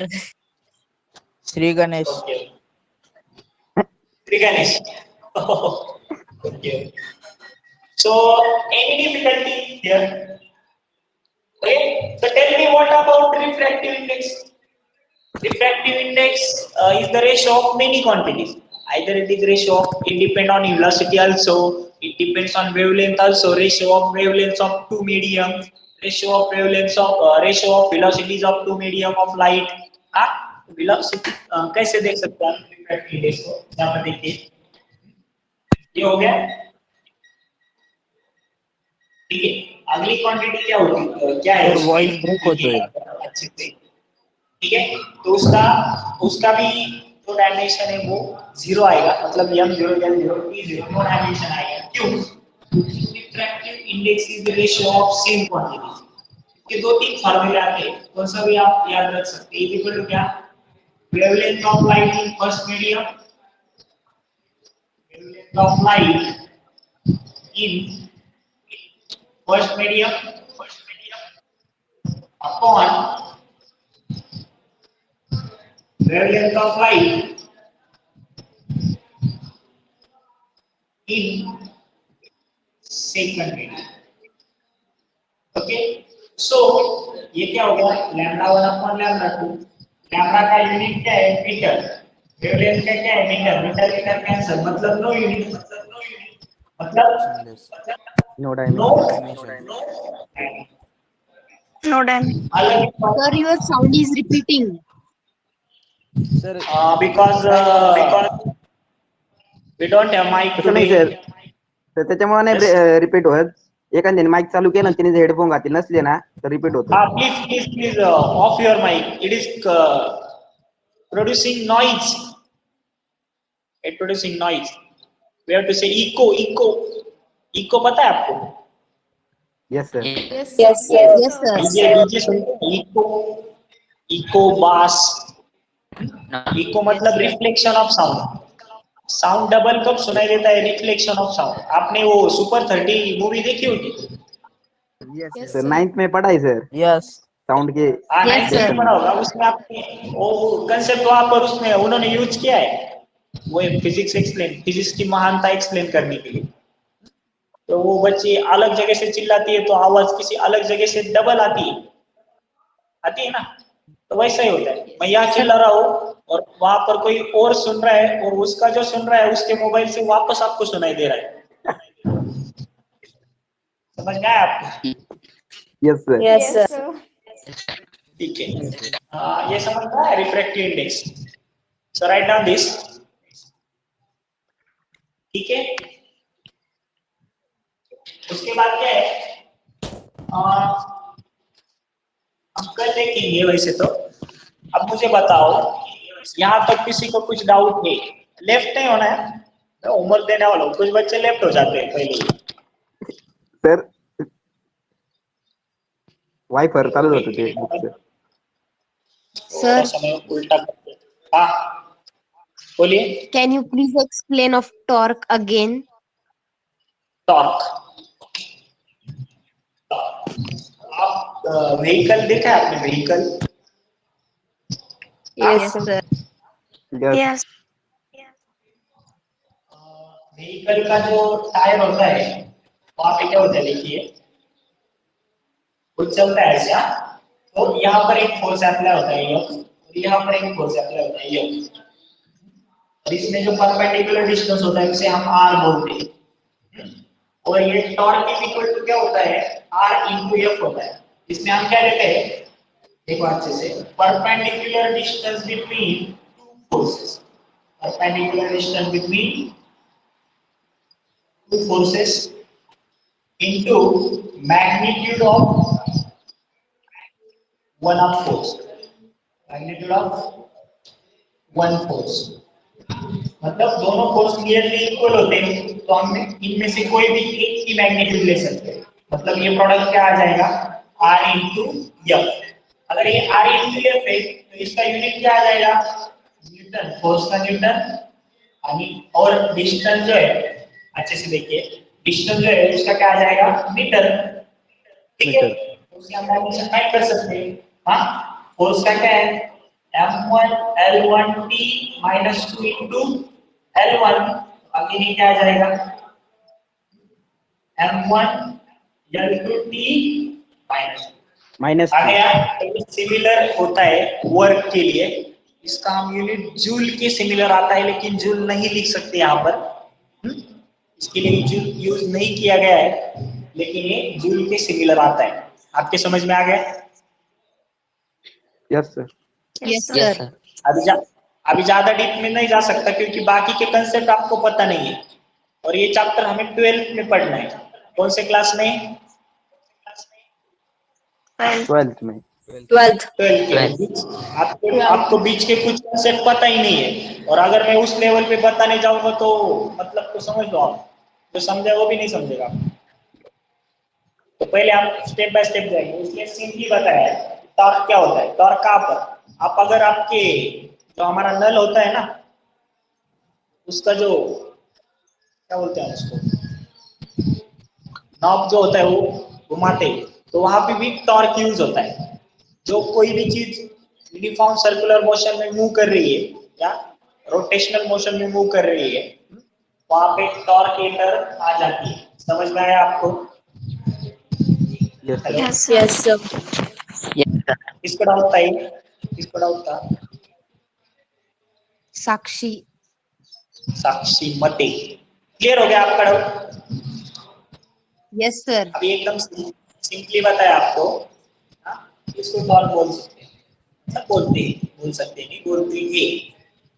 Shri Ganesh. Okay. Sri Ganesh. Okay. So, any difficulty here? Okay. So, tell me what about refractive index? Refractive index is the ratio of many quantities. Either it is ratio of, it depends on velocity also, it depends on wavelength also, ratio of wavelengths of two medium, ratio of wavelengths of ratio of velocities of two medium of light. हाँ, velocity कैसे देख सकते हैं refractive index को? यहाँ पर देखिए, ये हो गया, ठीक है। अगली क्वांटिटी क्या होती है? क्या है? सर वॉइस ब्रेक होतोय। अच्छे से, ठीक है। तो उसका उसका भी जो डायमेंशन है वो 0 आएगा, मतलब m0 l0 t0 no dimension आएगा। क्यों? Refractive index is the ratio of same quantities. इसके दो तीन फार्मूले आते हैं, कौन सा भी आप याद रख सकते हैं। इक्वल टू क्या? Wavelength of light in first medium, wavelength of light in first medium upon wavelength of light in second medium. Okay, so ये क्या हो गया? Lambda 1 upon lambda 2। लैम्डा का यूनिट क्या है? मीटर। वेवलेंथ का क्या है? मीटर। मीटर मीटर कैंसिल, मतलब नो यूनिट, मतलब No no dimension. No dimension. अलग Sir, your sound is repeating. Sir because we don't have mic तसं नाही today. सर, तर त्याच्यामुळे नाही रिपीट होत. एखाद्याने माईक चालू केलं आणि तिने हेडफोन घातले नसले ना तर रिपीट होतो. Please off your mic. It is producing noise. It producing noise. We have to say echo पता है आपको? Yes, sir. Yes, Yes, sir. sir. Yes, sir. DJ सुनते हैं? echo bass. No. echo मतलब reflection of sound. Sound double कब सुनाई देता है? Reflection of sound. आपने वो सुपर 30 मूवी देखी होगी? Yes, Yes, sir. sir. 9th में पढ़ा है सर यस। साउंड के। हाँ, Yes, 9th में sir. पढ़ा होगा। उसमें आपने वो कंसेप्ट वहां पर उसमें उन्होंने यूज किया है, वो फिजिक्स एक्सप्लेन, फिजिक्स की महानता एक्सप्लेन करने के लिए। तो वो बच्ची अलग जगह से चिल्लाती है तो आवाज किसी अलग जगह से डबल आती है ना, तो वैसा ही होता है। मैं यहाँ चिल्ला रहा हूँ और वहां पर कोई और सुन रहा है और उसका जो सुन रहा है उसके मोबाइल से वापस आपको सुनाई दे रहा है। समझ में आया आपको? Yes sir. Yes, sir. ठीक है, ये समझ में आया refractive index. So write down this. ठीक है, उसके बाद क्या है, हम कर देखेंगे वैसे तो। अब मुझे बताओ, यहाँ तक किसी को कुछ डाउट है? लेफ्ट नहीं होना है, मैं होमवर्क देने वाला हूँ, कुछ बच्चे लेफ्ट हो जाते हैं पहले ही। सर वायफर चालू होतं ते बुकचं. थोड़ा समय उल्टा करते हैं। हाँ बोलिए। Can you please explain of torque again? Torque, आप व्हीकल देखा है आपने? Vehicle, Yes, sir. Yes. Yes. Vehicle का जो टायर होता है वहां पे क्या होता है, देखिए कुछ चलता है ऐसा, तो यहाँ पर एक फोर्स अप्लाई होता है F, और यहाँ पर एक फोर्स अप्लाई होता है F, और इसमें जो परपेंडिकुलर डिस्टेंस होता है उसे हम R बोलते हैं। और ये टॉर्क इज इक्वल टू क्या होता है, R इंटू F होता है। इसमें हम क्या लेते हैं, देखो अच्छे से, perpendicular distance between two forces, perpendicular distance between two forces into magnitude of one of force, magnitude of one force, मतलब दोनों फोर्स नियरली इक्वल होते हैं, तो हम इनमें से कोई भी एक की मैग्नीट्यूड ले सकते हैं। मतलब ये प्रोडक्ट क्या आ जाएगा, R इंटू F। अगर ये R इंटू F है तो इसका यूनिट क्या आ जाएगा, न्यूटन, फोर्स का न्यूटन। और डिस्टेंस जो है, अच्छे से देखिए, डिस्टेंस जो है उसका क्या आ जाएगा, मीटर। ठीक है, उसे हम डायमेंशन फाइंड कर सकते हैं। हाँ, फोर्स का क्या है, M1 L1T minus 2 into L1, आगे ये क्या आ जाएगा, M1 L2T माइनस आ गया। सिमिलर होता है वर्क के लिए, इसका हम यूनिट जूल के सिमिलर आता है, लेकिन जूल नहीं लिख सकते यहाँ पर, इसके लिए जूल यूज नहीं किया गया है, लेकिन ये जूल के सिमिलर आता है। आपके समझ में आ गया? Yes sir. Yes, Yes, sir. sir. अभी ज्यादा डीप में नहीं जा सकता क्योंकि बाकी के कंसेप्ट आपको पता नहीं है, और ये चैप्टर हमें 12th में पढ़ना है। कौन से क्लास में? 12th में. 12th. 12th। आपको बीच के कुछ कंसेप्ट पता ही नहीं है, और अगर मैं उस लेवल पे बताने जाऊंगा तो मतलब तो समझ लो आप, जो समझे वो भी नहीं समझेगा। तो पहले आप स्टेप बाय स्टेप जाएंगे, इसलिए सिंपली बताया है टॉर्क क्या होता है। टॉर्क कहाँ पर, आप अगर आपके जो हमारा नल होता है ना, उसका जो क्या बोलते हैं उसको, नॉब जो होता है वो घुमाते हैं, तो वहां पे भी टॉर्क यूज होता है। जो कोई भी चीज यूनिफॉर्म सर्कुलर मोशन में मूव कर रही है या रोटेशनल मोशन में मूव कर रही है, वहां पे टॉर्क एटर आ जाती है। समझ में आया आपको? Yes sir. Yes, sir. Yes, sir. Yes, sir. किसको डाउट था ये? किसको डाउट था? Sakshi. साक्षी मते, क्लियर हो गया आपका डाउट? Yes, sir. अभी एकदम सिंपली बताया आपको। हाँ, इसको टॉर्क बोल सकते हैं, सब बोलते हैं, बोल सकते नहीं, बोलते हैं।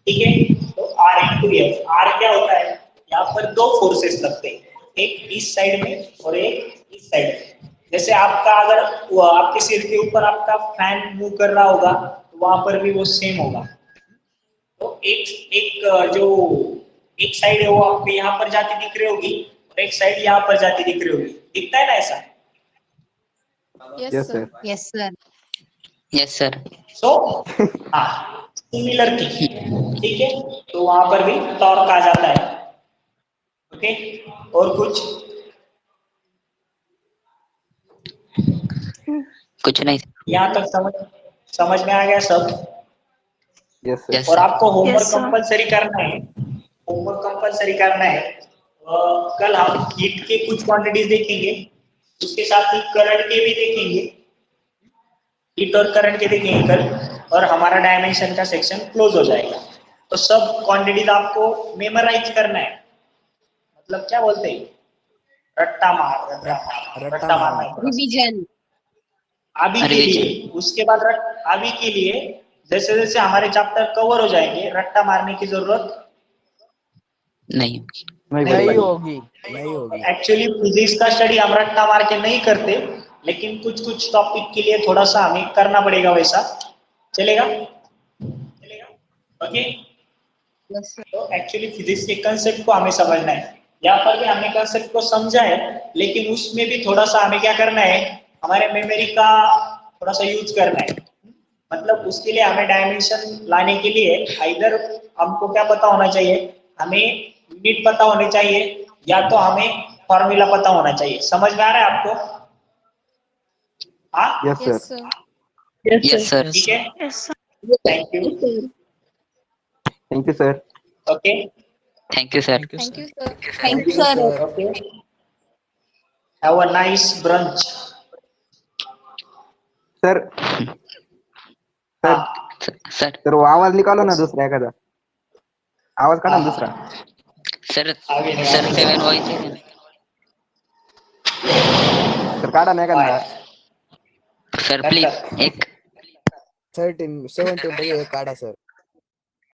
ठीक है, तो R इंटू F। R क्या होता है, यहाँ पर दो फोर्सेस लगते हैं, एक इस साइड में और एक इस साइड में। जैसे आपका अगर आपके सिर के ऊपर आपका फैन मूव कर रहा होगा तो वहां पर भी वो सेम होगा। तो एक जो एक साइड है वो आपको यहाँ पर जाती दिख रही होगी, और एक साइड यहाँ पर जाती दिख रही होगी, दिखता है ना ऐसा? Yes, Yes sir. sir. Yes, sir. Yes, sir. सो हाँ, सिमिलर थी। ठीक है, तो वहां पर भी टॉर्क आ जाता है। ओके, और कुछ? कुछ नहीं। यहाँ तक समझ में आ गया सब? Yes sir. Yes, और sir. आपको होमवर्क Yes, sir. कंपलसरी करना है, होमवर्क कंपलसरी करना है। कल हम हीट के कुछ क्वांटिटीज देखेंगे, उसके साथ ही करंट के भी देखेंगे। हीट और करंट के देखेंगे कल, और हमारा डायमेंशन का सेक्शन क्लोज हो जाएगा। तो सब क्वांटिटीज आपको मेमोराइज करना है, मतलब क्या बोलते हैं, रट्टा मारना है। रिवीजन। अभी के लिए, उसके बाद अभी के लिए जैसे जैसे हमारे चैप्टर कवर हो जाएंगे, रट्टा मारने की जरूरत नहीं। नहीं होगी। एक्चुअली फिजिक्स का स्टडी हम रट्टा मार के नहीं करते, लेकिन कुछ कुछ टॉपिक के लिए थोड़ा सा हमें करना पड़ेगा, वैसा चलेगा। ओके, तो एक्चुअली फिजिक्स के कंसेप्ट को हमें समझना है। यहाँ पर भी हमने कंसेप्ट को समझा है, लेकिन उसमें भी थोड़ा सा हमें क्या करना है, हमारे मेमोरी का थोड़ा सा यूज करना है। मतलब उसके लिए हमें डायमेंशन लाने के लिए इधर हमको क्या पता होना चाहिए, हमें यूनिट पता होने चाहिए, या तो हमें फॉर्मूला पता होना चाहिए। समझ में आ रहा है आपको? हाँ, Yes, Yes, sir. sir. Yes, sir. ठीक है, Yes, sir. Thank you. Thank you, sir. Okay Thank you, sir. Thank you, sir. Thank you, sir. Okay, have a nice brunch. Sir, sir, Sir, sir, वो आवाज निकालो ना दूसरा एखादा. आवाज काढा ना दुसरा. sir, sir, 7 व्हायचे आहे. तर काढा ना एखादा. Sir, please, एक 17 काढा सर.